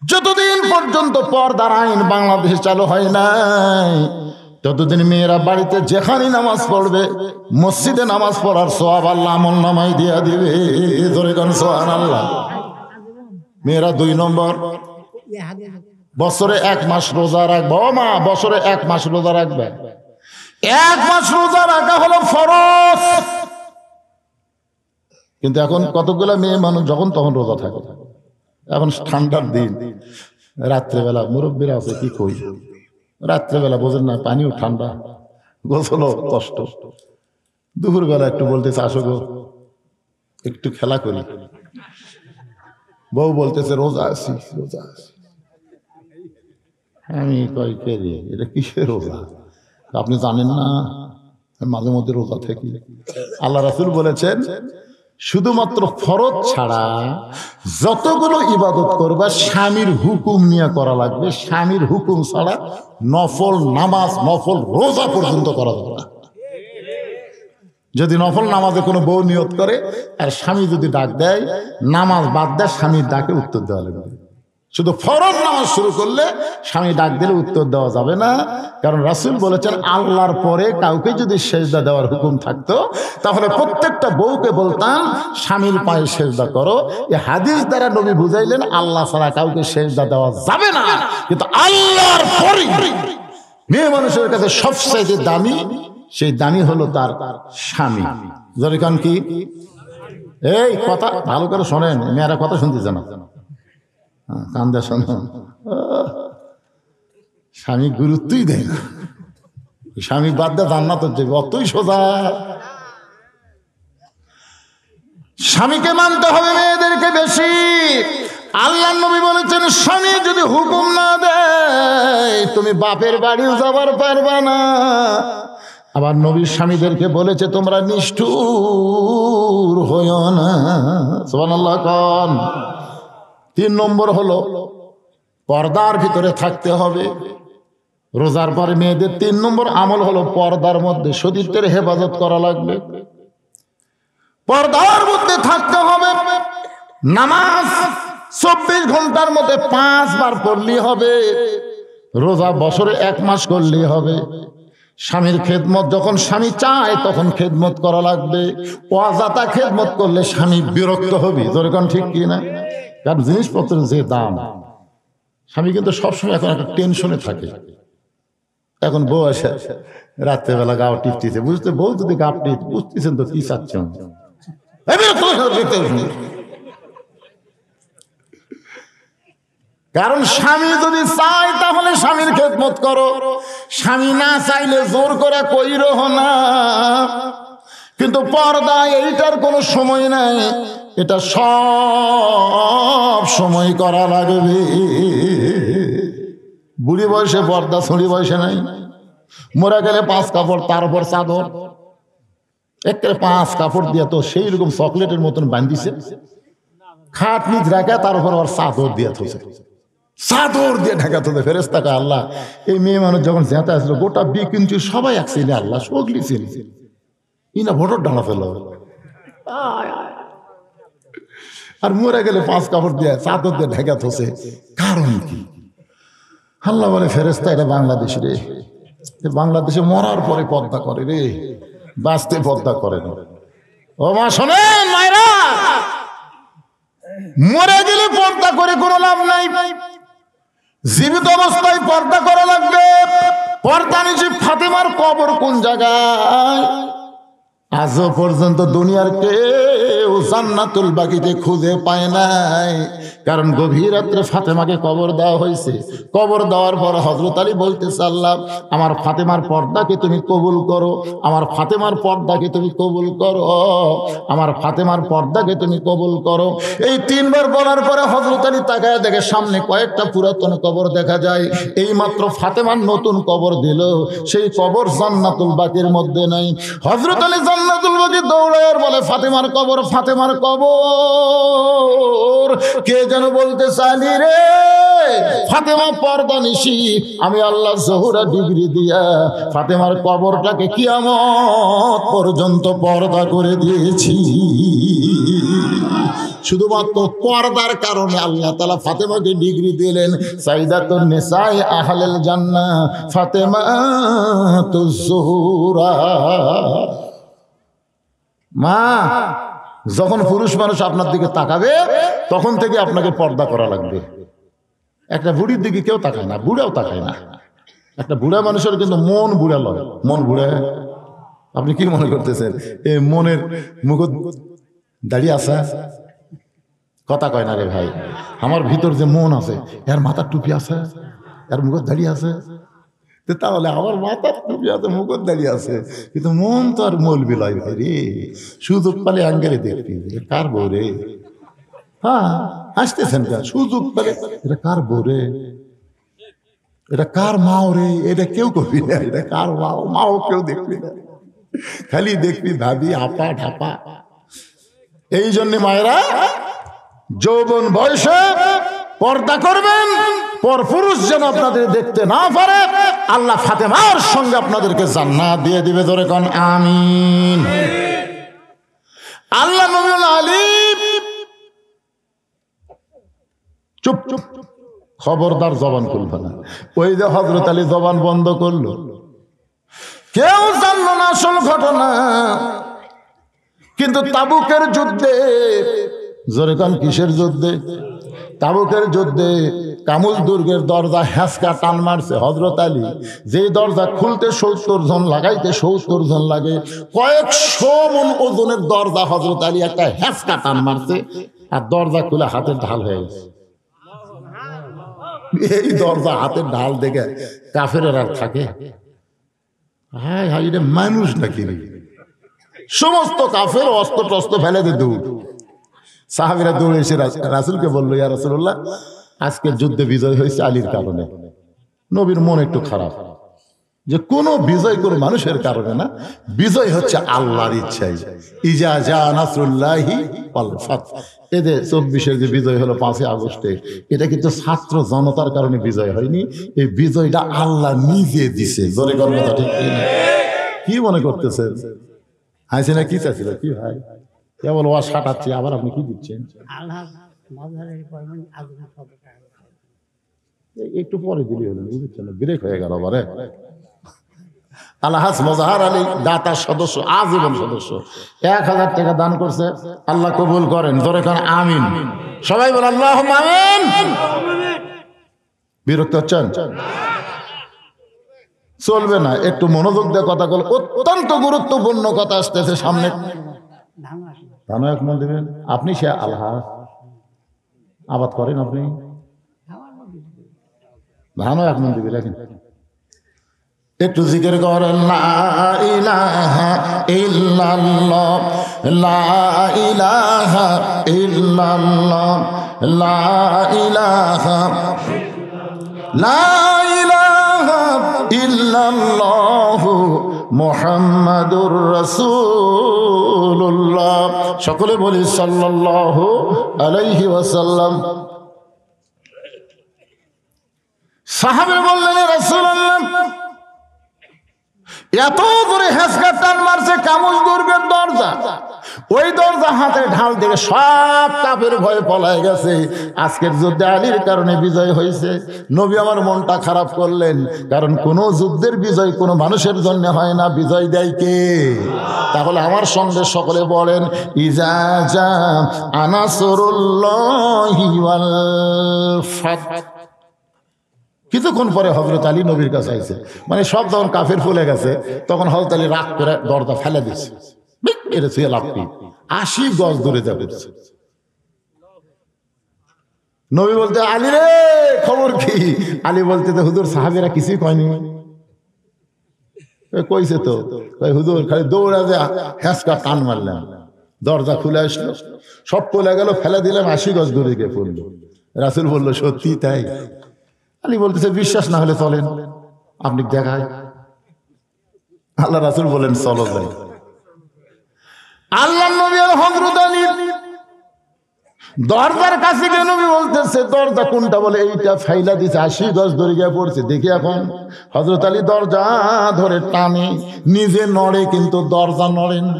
যতদিন পর্যন্ত পর্দার আইন বাংলাদেশে চালু হয় নাই, ততদিন মেয়েরা বাড়িতে যেখানে নামাজ পড়বে, মসজিদে নামাজ পড়ার সওয়াব আল্লাহ আমল নামায় দিয়া দিবে। ধরে কোন সুবহানাল্লাহ। মেয়েরা 2 নম্বর, বছরে 1 মাস রোজা রাখবে। ও মা, বছরে 1 মাস রোজা রাখবে। 1 মাস রোজা রাখা হলো ফরজ। কিন্তু এখন কতগুলা মেয়ে মানুষ যখন তখন রোজা থাকে। এখন ঠান্ডার দিন, রাত্রেবেলা মুরব্বীরা আছে, কি কই, রাত্রেবেলা বোঝেন না, পানিও ঠান্ডা, গোসলও কষ্ট। দুপুরবেলা একটু বলতেছে, আসো গো একটু খেলা করি। বউ বলতেছে, রোজা আছি, রোজা আছি। আমি কই কে রে, এটা কিসের রোজা? আপনি জানেন না মাঝে মধ্যে রোজা থাকি। আল্লাহ রাসূল বলেছেন শুধুমাত্র ফরজ ছাড়া যতগুলো ইবাদত করবা স্বামীর হুকুম নিয়ে করা লাগবে। স্বামীর হুকুম ছাড়া নফল নামাজ, নফল রোজা পর্যন্ত করা যাবে না। যদি নফল নামাজে কোনো বউ নিয়ত করে আর স্বামী যদি ডাক দেয়, নামাজ বাদ দেয়, স্বামীর ডাকে উত্তর দেওয়া লাগবে। শুধু ফরজ নামাজ শুরু করলে স্বামী ডাক দিলে উত্তর দেওয়া যাবে না। কারণ রাসূল বলেছেন আল্লাহর পরে কাউকে যদি সেজদা দেওয়ার হুকুম থাকতো তাহলে প্রত্যেকটা বউকে বলতাম স্বামীর পায়ে সেজদা করো। এই হাদিস দ্বারা নবী বুঝাইলেন আল্লাহ ছাড়া কাউকে সেজদা দেওয়া যাবে না। কিন্তু আল্লাহর পরে মেয়ে মানুষের কাছে সবচেয়ে দামি, সেই দামি হলো তার স্বামী। যেরকম কি এই কথা ভালো করে শোনেন, মেয়েরা কথা শুনতেছে না, কান্দে শোনো। স্বামী গুরুত্বই দেয় না, স্বামী বাদ দিয়ে জান্নাত যাবে, অতই সোজা। স্বামীকে মানতে হবে মেয়েদেরকে বেশি। আল্লাহ নবী বলেছেন স্বামী যদি হুকুম না দেয় তুমি বাপের বাড়িও যাবার পারবা না। আবার নবীর স্বামীদেরকে বলেছে তোমরা নিষ্ঠুর হইও না। সুবহানাল্লাহ কোন। 3 নম্বর হলো পর্দার ভিতরে থাকতে হবে। রোজার পরে মেয়েদের 3 নম্বর আমল হলো পর্দার মধ্যে শরীরের হেফাজত করা লাগবে, পর্দার মধ্যে থাকতে হবে। নামাজ 24 ঘন্টার মধ্যে 5 বার পড়লেই হবে। রোজা বছরে 1 মাস করলেই হবে। স্বামীর খেদমত যখন স্বামী চায় তখন খেদমত করা লাগবে। অযথা খেদমত করলে স্বামী বিরক্ত হবে। যেরকম ঠিক কি না? কারণ জিনিসপত্রের যে দাম, স্বামী কিন্তু সবসময় এখন একটা টেনশনে থাকে। এখন বউ আসে রাত্রেবেলা গাও টিপতেছে, বুঝতে বউ যদি গাপ টিপ বুঝতেছেন তো কি চাচ্ছেন। কারণ স্বামী যদি চায় তাহলে স্বামীর খেদমত করো, স্বামী না চাইলে জোর করে কইরো না। কিন্তু পর্দা এইটার কোনো সময় নাই, এটা সব সময় করা লাগবে। বুড়ি বয়সে পর্দা, ছড়ি বয়সে নাই। মরে গেলে 5 কাপড়, তার উপর চাদর, একেবারে 5 কাপড় দিয়ে তো সেই রকম চকলেটের মতন বান্ধিছে। খাট নিজ রাখা, তার উপর আবার চাদর দিয়ে থছে, চাদর দিয়ে ঢাকা থছে। ফেরেশতাকে আল্লাহ এই মেয়ে মানুষ যখন জেঁতে আসলো গোটা বিকিঞ্চি সবাই একসিনে আল্লাহ সগলি চিনি ইনা ভোটর ডানা ফেল। আর মরে গেলে 5 কাপড় দিয়ে চাদর দিয়ে ঢাকা থছে, কারণ কি? আল্লাহ বলে ফেরেশতা এটা বাংলাদেশ রে, বাংলাদেশে মরার পরে পর্দা করে রে, বাঁচতে পর্দা করে না। ও মা শোনেন মায়েরা, মরে গেলে পর্দা করে কোনো লাভ নাই, জীবিত অবস্থায় পর্দা করা লাগবে। পর্দা নিচে ফাতেমার কবর কোন জায়গায়? আজও পর্যন্ত দুনিয়ার কেউ জান্নাতুল বাকিতে খুঁজে পায় নাই। কারণ গভীর রাত্রে ফাতেমাকে কবর দেওয়া হয়েছে। কবর দেওয়ার পর হযরত আলী বলতেছে আল্লাহ আমার ফাতেমার পর্দাকে তুমি কবুল করো, আমার ফাতেমার পর্দাকে তুমি কবুল করো, আমার ফাতেমার পর্দাকে তুমি কবুল করো। এই 3 বার বলার পরে হযরত আলী তাকায় দেখে সামনে কয়েকটা পুরাতন কবর দেখা যায়। এই মাত্র ফাতেমার নতুন কবর দিল, সেই কবর জান্নাতুল বাকির মধ্যে নাই। হযরত আলী জান্নাতুল বাকি দৌড়ায় বলে ফাতেমার কবর, ফাতেমার কবর। কে যেন বলতে চালি রে ফাতেমা পর্দা নিশি, আমি আল্লাহ জহুরা ডিগ্রি দিয়া ফাতেমার কবরটাকে কিয়ামত পর্যন্ত পর্দা করে দিয়েছি। শুধুমাত্র পর্দার কারণে আল্লাহ তাআলা ফাতেমাকে ডিগ্রি দিলেন সাইয়্যিদাতুন নিসাই আহলিল জান্নাহ ফাতেমাতুজ জোহরা। মা, যখন পুরুষ মানুষ আপনার দিকে তাকাবে তখন থেকে আপনাকে পর্দা করা লাগবে। একটা বুড়ির দিকে কেউ তাকায় না, বুড়াও তাকায় না। একটা বুড়া মানুষের কিন্তু মন বুড়া লয়, মন বুড়া। আপনি কি মনে করতেছেন এই মনের মুখ দাঁড়িয়ে আছে? কথা কয় না রে ভাই। আমার ভিতর যে মন আছে, এর মাথার টুপি আছে, এর মুখ দাঁড়িয়ে আছে, তাহলে আমার মাথার টুপি আছে, মুখ দাঁড়িয়ে আছে, কিন্তু মন তো আর মৌলবি লয় ভাই রে। সুযোগ পালে আঙ্গেলে দেখবি কার বউ রে। হ্যাঁ, আসতেছেন কার সুযোগ পেলে এটা কার বউ রে। এটা কার মাও রে, এটা কেউ কবি না, এটা কার মাও, মাও কেউ দেখবি না, খালি দেখবি ভাবি আপা ঢাপা। এই জন্য মায়েরা যৌবন বয়সে পর্দা করবেন, পরপুরুষ যেন আপনাদের দেখতে না পারে। আল্লাহ ফাতেমার সঙ্গে আপনাদেরকে জান্নাত দিয়ে দিবে, ধরে কোন আমিন। আল্লাহ নবী আলী চুপ চুপ, খবরদার জবান খুলবে না। ওই যে হযরত আলী জবান বন্ধ করলো, কেউ জানলো না আসল ঘটনা। কিন্তু তাবুকের যুদ্ধে, জোরে কান কিসের যুদ্ধে? তাবুকের যুদ্ধে কামুল দুর্গের দরজা হ্যাঁচকা টান মারছে হযরত আলী। যে দরজা খুলতে 70 জন, লাগাইতে 70 জন লাগে, কয়েকশো মন ওজনের দরজা হযরত আলী একটা হ্যাঁচকা টান মারছে, আর দরজা খুলে হাতের ঢাল হয়ে গেছে। এই দরজা হাতের ঢাল দেখে কাফেরের আর থাকে? হায় হায়, এটা মানুষ নাকি? সমস্ত কাফের অস্ত্র টস্ত্র ফেলে দে দৌড়। সাহাবীরা দৌড়ে এসে রাসূলকে বললো, ইয়া রাসূলুল্লাহ, আজকের যুদ্ধে বিজয় হয়েছে আলীর কারণে। নবীর মন একটু খারাপ, যে কোন বিজয় কোনো মানুষের কারণে না, বিজয় হচ্ছে আল্লাহর ইচ্ছাই। ইজা জা নাসরুল্লাহি ওয়াল ফাত। এদের 24-এর যে বিজয় হলো 5 আগস্টে, এটা কিন্তু ছাত্র জনতার কারণে বিজয় হয়নি, এই বিজয়টা আল্লাহ নিজে দিছে। জোরে কথা ঠিক কি মনে করতেছেন? হাসি না কি চাচ্ছিল? কি ভাই কেবল ওয়া সাটাচ্ছি, আবার আপনি কি দিচ্ছেন? একটু পরে দিলি হলেন, বুঝছেন? ব্রেক হয়ে গেল আবার। আলহাজ মোজাহার আলী দাতার সদস্য, আজীবন সদস্য, 1000 টাকা দান করছে। আল্লাহ কবুল করেন, জোরে করেন আমিন। সবাই বলেন আল্লাহুম্মা আমিন। বিরক্ত হচ্ছেন? চলবে না, একটু মনোযোগ দিয়ে কথা বল, অত্যন্ত গুরুত্বপূর্ণ কথা আসতেছে সামনে। ধানও 1 মণ দিবেন আপনি, সে আলহাজ আবাদ করেন আপনি, ধানও 1 মণ দিবেন। লেখেন একটু জিকির করেন, লা ইলাহা ইল্লাল্লাহ, লা ইলাহা ইল্লাল্লাহ, লা ইলাহা, লা ইলাহা ইল্লাল্লাহু মুহাম্মাদুর রাসূলুল্লাহ। সকলে বলি সাল্লাল্লাহু আলাইহি ওয়াসাল্লাম। সাহাবী বললেন, রাসূলুল্লাহ, এত জোরে হেঁচকা টান মারছে কামুল দুর্গের দরজা, ওই দরজা হাতে ঢাল থেকে সব কাফের ভয়ে পলায় গেছে। আজকের যুদ্ধে আলীর কারণে বিজয় হয়েছে। নবী আমার মনটা খারাপ করলেন, কারণ কোন যুদ্ধের বিজয় কোনো মানুষের জন্য হয় না, বিজয় দেয় কে? তাহলে আমার সঙ্গে সকলে বলেন, ইজা জা নাসরুল্লাহি ওয়াল ফাত। কিছুক্ষণ পরে হযরত আলী নবীর কাছে আইছে, মানে সব যখন কাফের ফুলে গেছে, তখন হযরত আলী রাগ করে দরজা ফেলে দিয়েছে। এটা ছুঁয়ে লাফি 80 গজ দূরে যাবে। নবী বলতে, আলী রে খবর কি? আলী বলতে, হুজুর সাহাবীরা কিছুই কয়নি। কইছে তো, হুজুর খালি দৌড়া যে হ্যাঁচকা টান মারলাম, দরজা খুলে আসলো, সব পলে গেল, ফেলে দিলাম, 80 গজ দূরে গিয়ে পড়লো। রাসূল বলল, সত্যি তাই? আলী বলতেছে, বিশ্বাস না হলে চলেন, আপনি দেখায়। আল্লাহ রাসূল বলেন, চলো যাই। আল্লাহ নবী আর হযরত আলী দরজার কাছে গিয়ে নবী বলতেছে, দরজা কোনটা? বলে এইটা। ফাইলা দিছে, 80 গজ দূরে গিয়ে পড়ছে। দেখি এখন হযরত আলী দরজা ধরে টানে, নিজে নড়ে কিন্তু দরজা নড়ে না।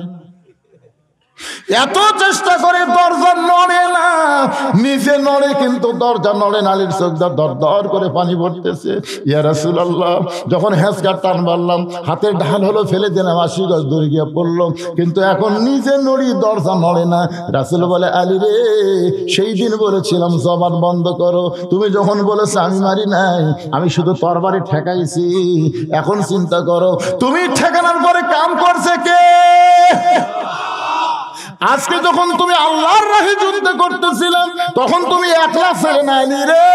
এত চেষ্টা করে দরজা নড়ে না, নিচে নড়ে কিন্তু দরজা নড়ে না। আলীর চোখ দর দর করে পানি পড়তেছে। ইয়া রাসূলুল্লাহ, যখন হ্যাঁচকা টান মারলাম, হাতের ঢাল হলো, ফেলে দিলাম, 80 গজ দূরে গিয়ে পড়লো, কিন্তু এখন নিজে নড়ি, দরজা নড়ে না। রাসূল বলে, আলী রে, সেই দিন বলেছিলাম জবান বন্ধ করো, তুমি যখন বলেছো আমি মারি নাই, আমি শুধু তরবারি ঠেকাইছি। এখন চিন্তা করো, তুমি ঠেকানোর পরে কাম করছে কে? আজকে যখন তুমি আল্লাহর রাহে যুদ্ধ করতেছিলাম, তখন তুমি একলা ছেলে না আলী রে,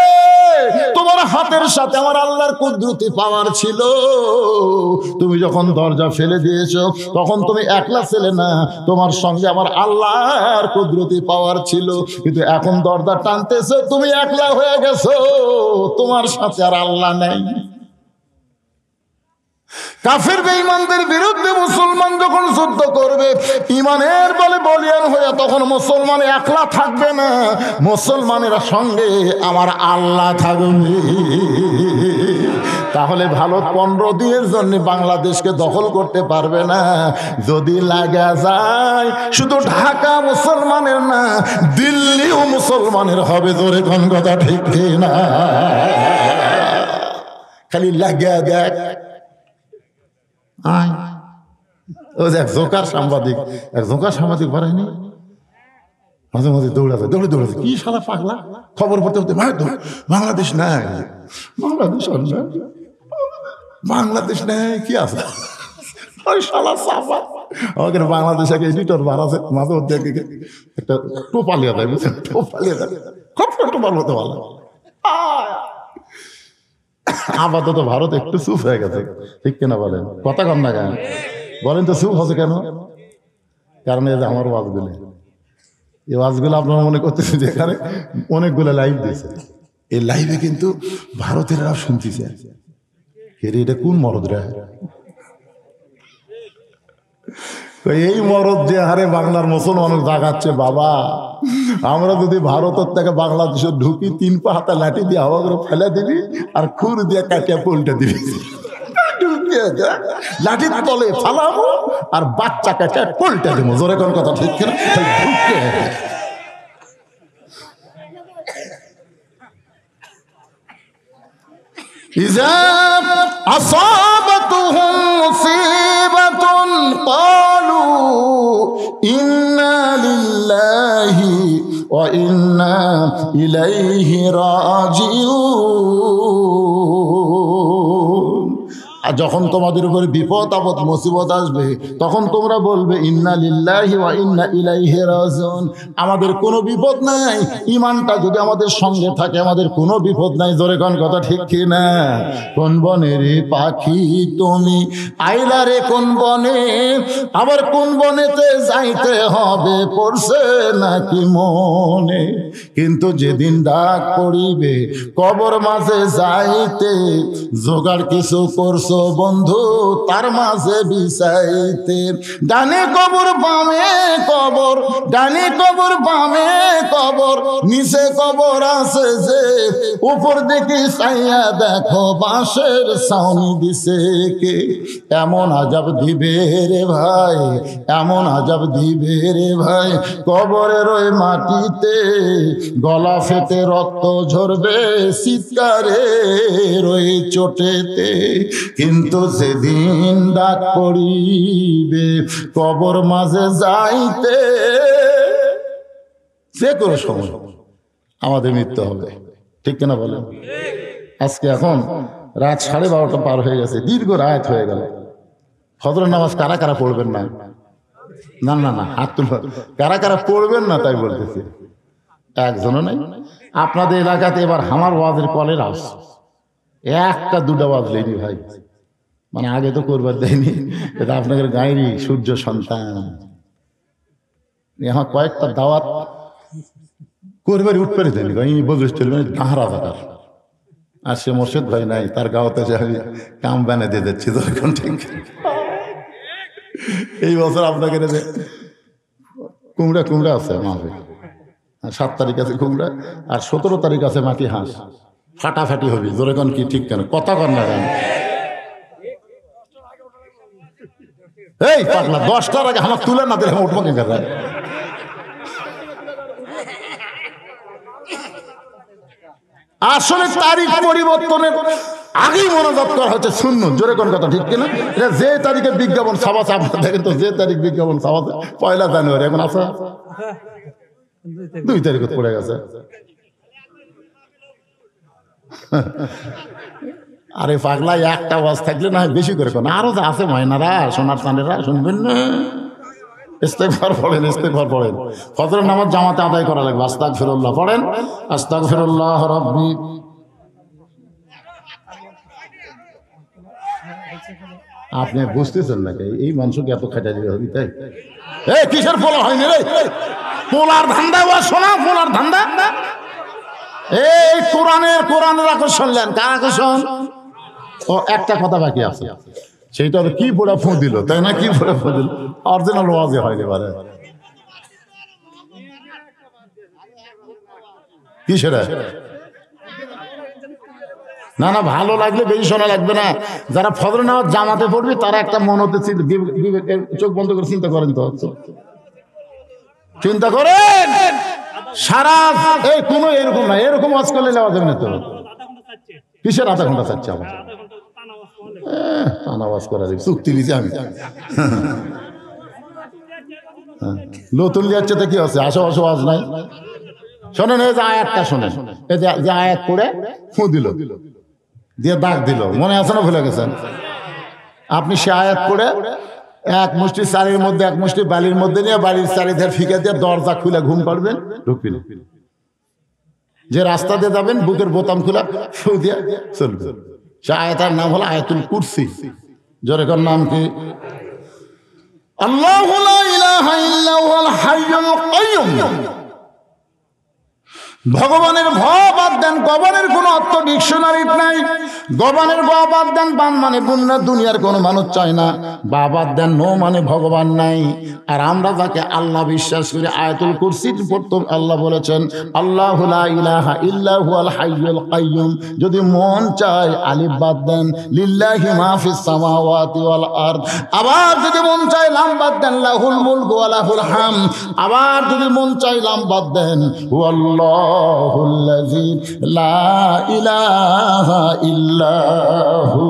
তোমার হাতের সাথে আমার আল্লাহর কুদরতি পাওয়ার ছিল। তুমি যখন দরজা ফেলে দিয়েছো, তখন তুমি একলা ছেলে না, তোমার সঙ্গে আমার আল্লাহর কুদরতি পাওয়ার ছিল। কিন্তু এখন দরজা টানতেছো, তুমি একলা হয়ে গেছো, তোমার সাথে আর আল্লাহ নাই। কাফের বেঈমানদের বিরুদ্ধে মুসলমান যখন যুদ্ধ করবে ঈমানের বলে বলিয়ান হয়ে, তখন মুসলমান একলা থাকবে না, মুসলমানের সঙ্গে আমার আল্লাহ থাকবে। তাহলে ভারত 15 দিনের জন্য বাংলাদেশকে দখল করতে পারবে না। যদি লাগা যায় শুধু ঢাকা মুসলমানের না, দিল্লিও মুসলমানের হবে। জোরে কোন কথা ঠিক না? খালি লাগা দেখ। ও যে এক জোকার সাংবাদিক বাড়ায়নি, মাঝে মাঝে দৌড়াবে, দৌড়ে কি শালা পাগলা, খবর পড়তে পড়তে বাংলাদেশ নাই, বাংলাদেশ নেই, কি আছে ওই শালা সাফা। আমাকে বাংলাদেশ এক এডিটর বার আছে, মাঝে মধ্যে একটা টোপালিয়া দেয়, বুঝছেন, টোপালিয়া দেয়, খুব টোপাল হতে ভালো। আপাতত ভারত একটু চুপ হয়ে গেছে, ঠিক কিনা বলেন? কথা কম না কেন বলেন তো, চুপ হচ্ছে কেন? কারণ এই যে আমার ওয়াজগুলো, এই ওয়াজগুলো আপনারা মনে করতেছেন যে এখানে অনেকগুলো লাইভ দিয়েছে, এই লাইভে কিন্তু ভারতের শুনতেছে, এটা কোন মরদ রে? এই মরদ যে হারে বাংলার মুসলমান জাগাচ্ছে, বাবা আমরা যদি ভারতের থেকে বাংলাদেশে ঢুকি, 3 পা হাতে লাঠি দিয়ে হাওয়া করে ফেলে দিবি, আর খুর দিয়ে কাটিয়া পল্টে দিবি, লাঠির তলে ফালাবো আর বাচ্চা কাটিয়া পল্টে দেবো। জোরে কোন কথা ঠিক কিনা? إذا أصابتهم مصيبة قالوا إنا لله وإنا إليه راجعون। আর যখন তোমাদের উপর বিপদ আপদ মুসিবত আসবে, তখন তোমরা বলবে ইন্না লিল্লাহি ওয়া ইন্না ইলাইহি রাজিউন। আমাদের কোনো বিপদ নাই, ঈমানটা যদি আমাদের সঙ্গে থাকে আমাদের কোনো বিপদ নাই। জোরে কোন কথা ঠিক কি না? কোন বনের পাখি তুমি আইলা রে কোন বনে, আবার কোন বনেতে যাইতে হবে পড়ছে নাকি মনে। কিন্তু যেদিন ডাক পড়িবে কবর মাঝে যাইতে, জোগাড় কিছু করছো বন্ধু তার মাঝে বিছাইতে। ডানে কবর বামে কবর, ডানে কবর বামে কবর, নিচে কবর আছে যে, উপর দিকে চাইয়া দেখো বাঁশের ছাউনি দিছে কে। এমন আজাব দিবে রে ভাই, এমন আজাব দিবে রে ভাই, কবরের ওই মাটিতে গলা ফেটে রক্ত ঝরবে চিৎকারে ওই চোটেতে। কিন্তু যেদিন ডাক পড়িবে কবর মাঝে যাইতে, যে কোনো সময় আমাদের মৃত্যু হবে, ঠিক কিনা বলেন? আজকে এখন রাত 12:30 পার হয়ে গেছে, দীর্ঘ রাত হয়ে গেল। ফজরের নামাজ কারা কারা পড়বেন না? না না না, হাত তুল। কারা কারা পড়বেন না তাই বলতেছি, একজনও নাই। আপনাদের এলাকাতে এবার আমার ওয়াজের কলের আস, 1টা 2টা ওয়াজ লেনি ভাই, মানে আগে তো করবার দেয়নি। এটা আপনাদের গায়েরই সূর্য সন্তান, এখন কয়েকটা দাওয়াত করবার উঠতে দেয়নি, বলবে চলবে গাহারা দাদার। আর সে মোর্শেদ ভাই নাই, তার গাওতে যে আমি কাম বানে দিয়ে যাচ্ছি। তখন ঠিক এই বছর আপনাকে কুমড়া কুমড়া আছে মাহফিল, 7 তারিখ আছে কুমড়া, আর 17 তারিখ আছে মাটি হাঁস। ফাটাফাটি হবি, জোরে কোন কি ঠিক কেন? কথা কর না কেন? এই পাগলা, 10টার আগে আমার তুলে না দিলে উঠবো কি করে? আসলে তারিখ পরিবর্তনের আগেই মনোজাত করা হচ্ছে সুন্নত। জোরে কোন কথা ঠিক কিনা? এটা যে তারিখে বিজ্ঞাপন ছাপাচ্ছে, আপনারা দেখেন তো, যে তারিখ বিজ্ঞাপন ছাপাচ্ছে 1 জানুয়ারি, এখন আছে 2 তারিখে পড়ে গেছে। আরে পাগলা, একটা ওয়াজ থাকলে না বেশি করে কোন, আরো যা আছে ময়নারা সোনার চাঁদেরা শুনবেন না? ইস্তেগফার পড়েন, ইস্তেগফার পড়েন। ফজরের নামাজ জামাতে আদায় করা লাগবে। আস্তাগফিরুল্লাহ পড়েন, আস্তাগফিরুল্লাহ রাব্বি। আপনি বুঝতেছেন নাকি এই মানুষকে এত খাটা দিবে হবি? তাই এই কিসের পোলা হয়নি রে? পোলার ধান্দা ওয়া শোনা, পোলার ধান্দা। এই কোরআনের আকর্ষণ শুনলেন, কার আকর্ষণ? ও একটা কথা বাকি আছে, সেইটা হলো কি পড়া ফোঁ দিল, তাই না? কি পড়া ফোঁ দিল, অরিজিনাল ওয়াজে হয়নি এবারে। কি সেটা? না না, ভালো লাগলে বেশি শোনা লাগবে না। যারা ফজর নামাজ জামাতে পড়বি তারা একটা মনতে চোখ বন্ধ করে চিন্তা করেন তো, চিন্তা করেন সারা এই কোনো এরকম না, এরকম ওয়াজ করলে নেওয়া যাবে না তো। কিসের আধা ঘন্টা চাচ্ছে আমার টানা ওয়াজ করা যাবে? চুক্তি লিখে আমি নতুন লিয়াচ্ছে তো কি আছে, আসো আসো ওয়াজ নাই। শোনেন এই যে আয়াতটা শোনেন, এই যে আয়াত পড়ে ফু দিল দিয়ে দাগ দিল, মনে আছে না ভুলে গেছেন? আপনি সে আয়াত পড়ে এক মুষ্টি চারির মধ্যে এক মুষ্টি বালির মধ্যে নিয়ে বাড়ির চারিধার ফিকে দিয়ে দরজা খুলে ঘুম পাড়বেন, ঢুকবেন। যে রাস্তা দিয়ে যাবেন বুকের বোতাম খোলা ফু দিয়ে চলবে। সে আয়াতের নাম হলো আয়াতুল কুরসি। জোরে কর নাম কি? আল্লাহু লা ইলাহা ইল্লা হুয়াল হাইয়ুল কাইয়্যুম। ভগবানের ভয় বাদ দেন, গবানের কোন অর্থ ডিকশনারি নাই। গবানের ভয় বাদ দেন, বান মানে বুন্না, দুনিয়ার কোন মানুষ চায় না। বা বাদ দেন, নো মানে ভগবান নাই। আর আমরা যাকে আল্লাহ বিশ্বাস করি, আয়াতুল কুরসির প্রথম আল্লাহ বলেছেন আল্লাহু লা ইলাহা ইল্লা হুয়াল হাইয়ুল কাইয়্যুম। যদি মন চায় আলিফ বাদ দেন, লিল্লাহি মা ফিস সামাওয়াতি ওয়াল আরদ। আবার যদি মন চায় লাম বাদ দেন, লাহুল মুলকু ওয়া লাহুল হামদ। আবার যদি মন চায় লাম বাদ দেন, হুয়াল্লাহুল্লাযী লা ইলাহা ইল্লা হু।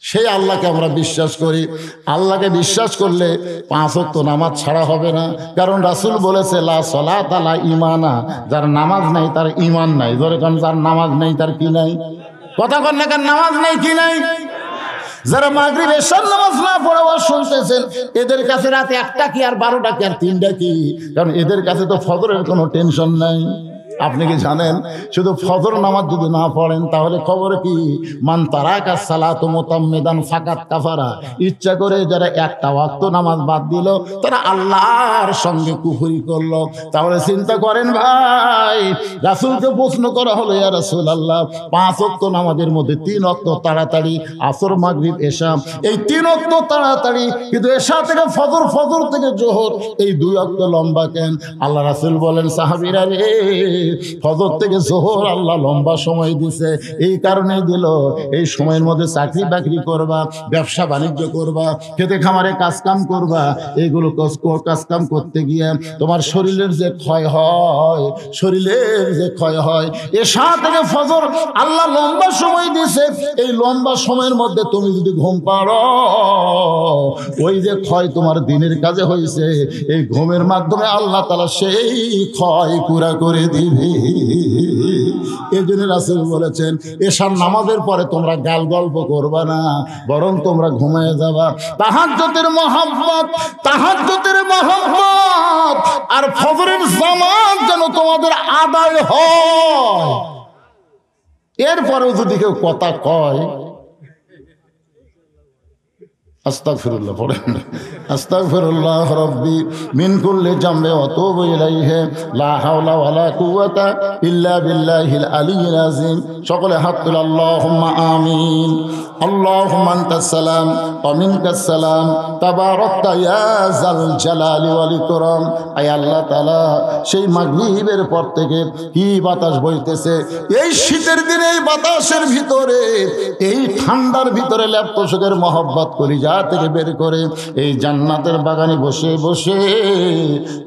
সেই আল্লাহকে আমরা বিশ্বাস করি। আল্লাহকে বিশ্বাস করলে 5 ওয়াক্ত নামাজ ছাড়া হবে না, কারণ রাসূল বলেছে লা সালাতা লা ঈমানা, যার নামাজ নাই তার ঈমান নাই। ধরে কারণ যার নামাজ নেই তার কি নাই? কথা কন না, কার নামাজ নেই কি নাই? যারা মাগরিব এশার নামাজ না পড়ে ওয়াজ শুনতেছেন, এদের কাছে রাতে 1টা কি আর 12টা কি আর 3টা কি? কারণ এদের কাছে তো ফজরের কোনো টেনশন নাই। আপনি কি জানেন, শুধু ফজর নামাজ যদি না পড়েন তাহলে খবর কি? মান তারাকা সালাতু মুতাম্মিদান ফাকাত কাফারা। ইচ্ছা করে যারা একটা ওয়াক্ত নামাজ বাদ দিল তারা আল্লাহর সঙ্গে কুফরি করলো। তাহলে চিন্তা করেন ভাই, রাসূলকে প্রশ্ন করা হলো, ইয়া রাসূলুল্লাহ 5 ওয়াক্ত নামাজের মধ্যে 3 ওয়াক্ত তাড়াতাড়ি, আসর মাগরিব এশা, এই 3 ওয়াক্ত তাড়াতাড়ি, কিন্তু এশা থেকে ফজর, ফজর থেকে জোহর, এই 2 ওয়াক্ত লম্বা কেন? আল্লাহ রাসূল বলেন, সাহাবীরা রে, ফজর থেকে জোহর আল্লাহ লম্বা সময় দিছে, এই কারণেই দিল এই সময়ের মধ্যে চাকরি বাকরি করবা, ব্যবসা বাণিজ্য করবা, খেতে খামারে কাজ কাম করবা। এইগুলো কাজ কাম করতে গিয়ে তোমার শরীরের যে ক্ষয় হয়, শরীরের যে ক্ষয় হয়, এশা থেকে ফজর আল্লাহ লম্বা সময় দিছে। এই লম্বা সময়ের মধ্যে তুমি যদি ঘুম পাড়ো, ওই যে ক্ষয় তোমার দিনের কাজে হয়েছে, এই ঘুমের মাধ্যমে আল্লাহ তাআলা সেই ক্ষয় পুরা করে দিবে। এই জন্য রাসূল বলেছেন, এশার নামাজের পরে তোমরা গাল গল্প করবা না, বরং তোমরা ঘুমিয়ে যাবা। তাহাজ্জুদের মহব্বত, তাহাজ্জুদের মহব্বত আর ফজরের জামাত যেন তোমাদের আদায় হয়। এরপরেও যদি কেউ কথা কয়, আস্তাগফিরুল্লাহ পড়েন, আস্তাগফিরুল্লাহ রাব্বি মিন কুল্লি জামবি ওয়া তুবু ইলাইহি লা হাওলা ওয়ালা কুওয়াতা ইল্লা বিল্লাহিল আলিয়্যিল আযীম। সকলে হাত তুলে আল্লাহুম্মা আমিন। আল্লাহুম্মা আনতাস সালাম ওয়া মিনকাস সালাম তাবারাকতা ইয়া যাল জালালি ওয়াল ইকরাম। আয় আল্লাহ তাআলা, সেই মাগরিবের পর থেকে কি বাতাস বইতেছে, এই শীতের দিনে এই বাতাসের ভিতরে, এই ঠান্ডার ভিতরে ল্যাপটসকের মহব্বত কলিজা থেকে বের করে এই জান্নাতের বাগানে বসে বসে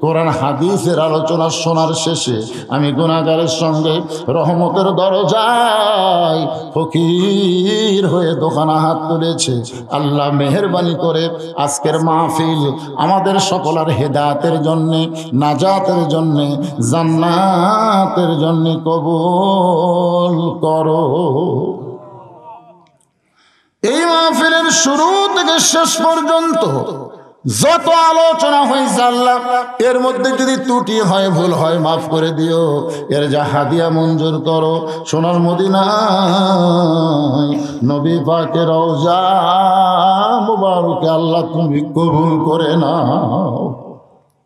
কোরআন হাদিসের আলোচনা শোনার শেষে আমি গুনাহগারের সঙ্গে রহমতের দরজায় ফকির হয়ে দোকানা হাত তুলেছে। আল্লাহ মেহেরবানি করে আজকের মাহফিল আমাদের সকলের হেদায়েতের জন্যে, নাজাতের জন্যে, জান্নাতের জন্যে কবুল করো। এই মাহফিলের শুরু থেকে শেষ পর্যন্ত যত আলোচনা হয়েছে আল্লাহ, এর মধ্যে যদি ত্রুটি হয়, ভুল হয়, মাফ করে দিও। এর যা হাদিয়া মঞ্জুর করো, সোনার মদিনায় নবী পাকের রওজা মুবারকে আল্লাহ তুমি কবুল করে নাও।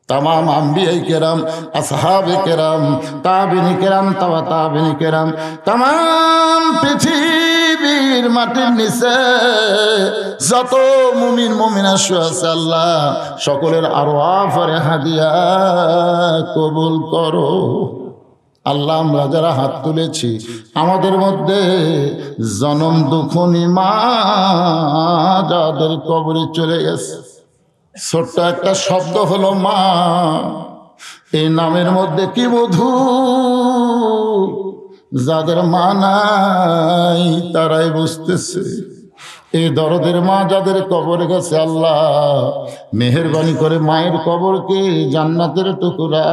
तमाम अंबिया केराम, असहाब केराम, ताबिनी केराम, तवा ताबिनी केराम, तमाम पृथ्वी মাটির নিচে যত মুমিন মুমিনা শুয়ে আছে আল্লাহ সকলের আরওয়াফে হাদিয়া কবুল করো। আল্লাহ আমরা যারা হাত তুলেছি আমাদের মধ্যে জনম দুঃখনী মা যাদের কবরে চলে গেছে, ছোট্ট একটা শব্দ হলো মা, এই নামের মধ্যে কি মধু। যাদের মা নাই তারাই বুঝতেছে এই দরদের মা যাদের কবরে গেছে আল্লাহ মেহেরবানি করে মায়ের কবরকে জান্নাতের টুকরা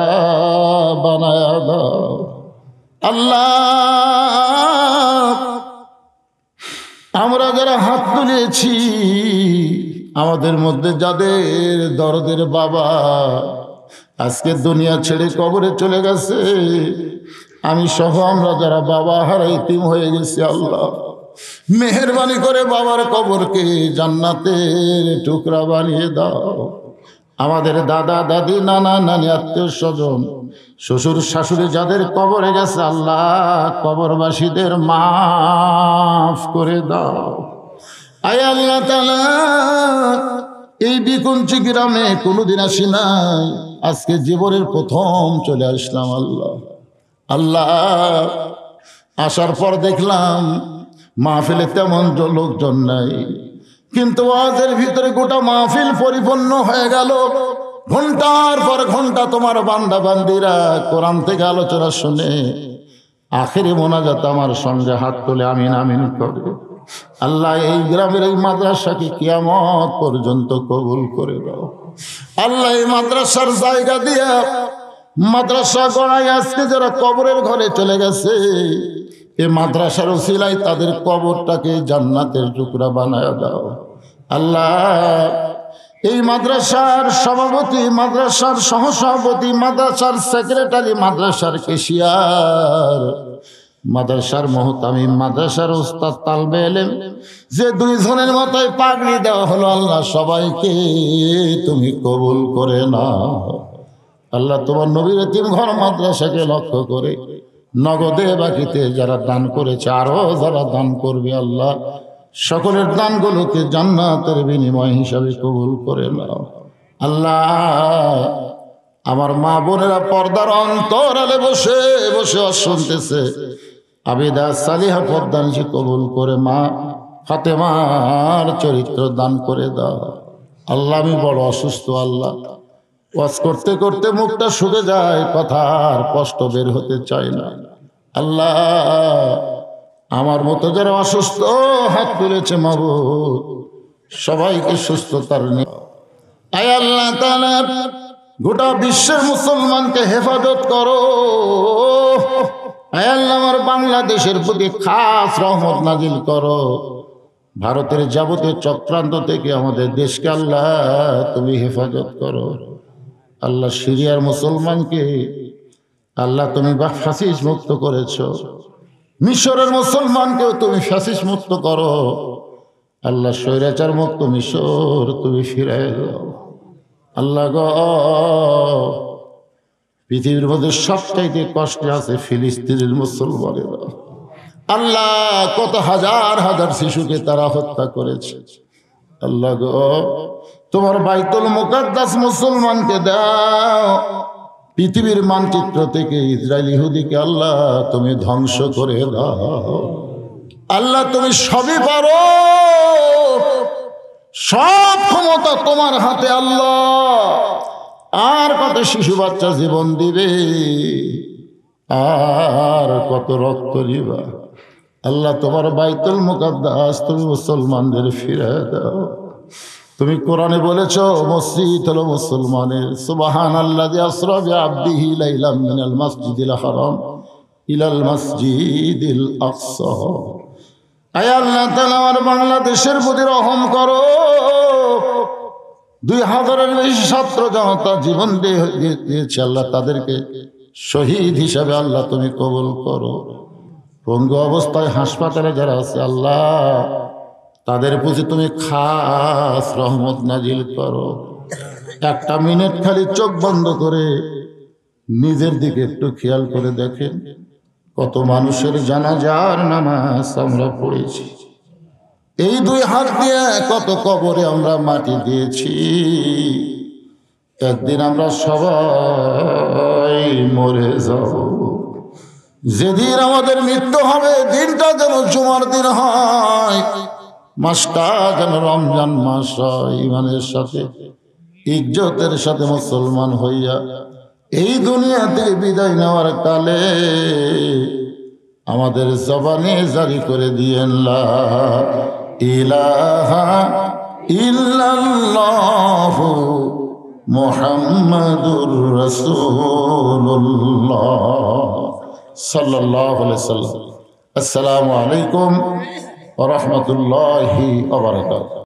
বানায়া দাও। আল্লাহ আমরা যারা হাত তুলেছি আমাদের মধ্যে যাদের দরদের বাবা আজকে দুনিয়া ছেড়ে কবরে চলে গেছে, আমি সহ আমরা যারা বাবা হারা ইতিম হয়ে গেছি আল্লাহ মেহেরবানি করে বাবার কবরকে জান্নাতের টুকরা বানিয়ে দাও। আমাদের দাদা দাদি নানা নানি আত্মীয় স্বজন শ্বশুর শাশুড়ি যাদের কবরে গেছে আল্লাহ কবরবাসীদের মাফ করে দাও। আয় আল্লাহ তাআলা এই বিকুঞ্চি গ্রামে কোনোদিন আসি নাই, আজকে জীবনের প্রথম চলে আসলাম আল্লাহ। আল্লাহ আসার পর দেখলাম মাহফিলে তেমন লোকজন নাই, কিন্তু ওয়াজের ভিতরে গোটা মাহফিল পরিপূর্ণ হয়ে গেল। ঘন্টার পর ঘন্টা তোমার বান্দা বান্দিরা কোরআন থেকে আলোচনা শুনে আখেরি মোনাজাত আমার সঙ্গে হাত তুলে আমিন আমিন করে। আল্লাহ এই গ্রামের এই মাদ্রাসাকে কিয়ামত পর্যন্ত কবুল করে দাও। আল্লাহ এই মাদ্রাসার জায়গা দিয়া মাদ্রাসা গড়াই আজকে যারা কবরের ঘরে চলে গেছে এই মাদ্রাসার উসিলায় তাদের কবরটাকে জান্নাতের টুকরা বানায় দাও। আল্লাহ এই মাদ্রাসার সভাপতি, মাদ্রাসার সহসভাপতি, মাদ্রাসার সেক্রেটারি, মাদ্রাসার কেশিয়ার, মাদ্রাসার মুহতামিম, মাদ্রাসার উস্তাদ তালবে ইলম যে দুইজনের মতোই পাগড়ি দেওয়া হলো আল্লাহ সবাইকে তুমি কবুল করে নাও। আল্লাহ তোমার নবীর এতিম ঘর মাদ্রাসাকে লক্ষ্য করে নগদে বাকিতে যারা দান করেছে আরো যারা দান করবে আল্লাহ সকলের দানগুলোকে জান্নাতের বিনিময় হিসাবে কবুল করে নাও। আল্লাহ আমার মা বোনেরা পর্দার অন্তরালে বসে বসে শুনতেছে, আবিদা সালিহা পর্দানিশি কবুল করে মা ফাতেমার চরিত্র দান করে দাও। আল্লাহ আমি বড় অসুস্থ আল্লাহ, ওয়াজ করতে করতে মুখটা শুকে যায়, কথার কষ্ট বের হতে চায় না। আল্লাহ আমার মতো যারা অসুস্থ হাত তুলেছে মাবুদ সবাইকে সুস্থতার আয় আল্লাহ তাআলা গোটা বিশ্বের মুসলমানকে হেফাজত করো। আয় আল্লাহ আমার বাংলাদেশের প্রতি খাস রহমত নাজিল করো। ভারতের যাবতীয় চক্রান্ত থেকে আমাদের দেশকে আল্লাহ তুমি হেফাজত করো। আল্লাহ সিরিয়ার মুসলমানকে আল্লাহ তুমি ফ্যাসিস্ট মুক্ত করেছ, মিশরের মুসলমানকেও তুমি ফ্যাসিস্ট মুক্ত করো। আল্লাহ স্বৈরাচার মুক্ত মিশর তুমি ফিরাই দাও। আল্লাহ গো পৃথিবীর মধ্যে সবচাইতে কষ্টে আছে ফিলিস্তিনের মুসলমানেরা। আল্লাহ কত হাজার হাজার শিশুকে তারা হত্যা করেছে। আল্লাহ গো তোমার বাইতুল মুকাদ্দাস মুসলমানকে দাও, পৃথিবীর মানচিত্র থেকে ইসরায়েল ইহুদিকে আল্লাহ তুমি ধ্বংস করে দাও। আল্লাহ তুমি সবই পারো, সব ক্ষমতা তোমার হাতে আল্লাহ। আর কত শিশু বাচ্চা জীবন দিবে, আর কত রক্ত দিবা। আল্লাহ তোমার বাইতুল মুকাদ্দাস তুমি মুসলমানদের ফিরে দাও। তুমি কোরআনে বলেছ মসজিদ হলো মুসলমানের। সুবহানাল্লাযী আসরা বিআবদিহি লাইলাম মিনাল মাসজিদিল হারাম ইলাল মাসজিদিল আকসা। আয় আল্লাহ তাআলা আমার বাংলাদেশের প্রতি রহম করো। 2000-এর বেশি ছাত্র জনতা জীবন দিয়েছে আল্লাহ, তাদেরকে শহীদ হিসাবে আল্লাহ তুমি কবুল করো। পঙ্গু অবস্থায় হাসপাতালে যারা আছে আল্লাহ তাদের প্রতি তুমি খাস রহমত নাজিল করো। একটা মিনিট খালি চোখ বন্ধ করে নিজের দিকে একটু খেয়াল করে দেখেন, কত মানুষের জানাজার নামাজ আমরা পড়েছি, এই দুই হাত দিয়ে কত কবরে আমরা মাটি দিয়েছি। একদিন আমরা সবাই মরে যাব। যেদিন আমাদের মৃত্যু হবে দিনটা যেন জুমার দিন হয়, মাসটা যেন রমজান মাস হয়, ইমানের সাথে ইজ্জতের সাথে মুসলমান হইয়া এই দুনিয়াতে বিদায় নেওয়ার কালে আমাদের জবানে জারি করে দিয়েন লা ইলাহা ইল্লাল্লাহু মুহাম্মাদুর রাসূলুল্লাহ সাল্লাল্লাহু আলাইহি ওয়াসাল্লাম। আসসালামু আলাইকুম ওয়া রাহমাতুল্লাহি ওয়া বারাকাতুহু।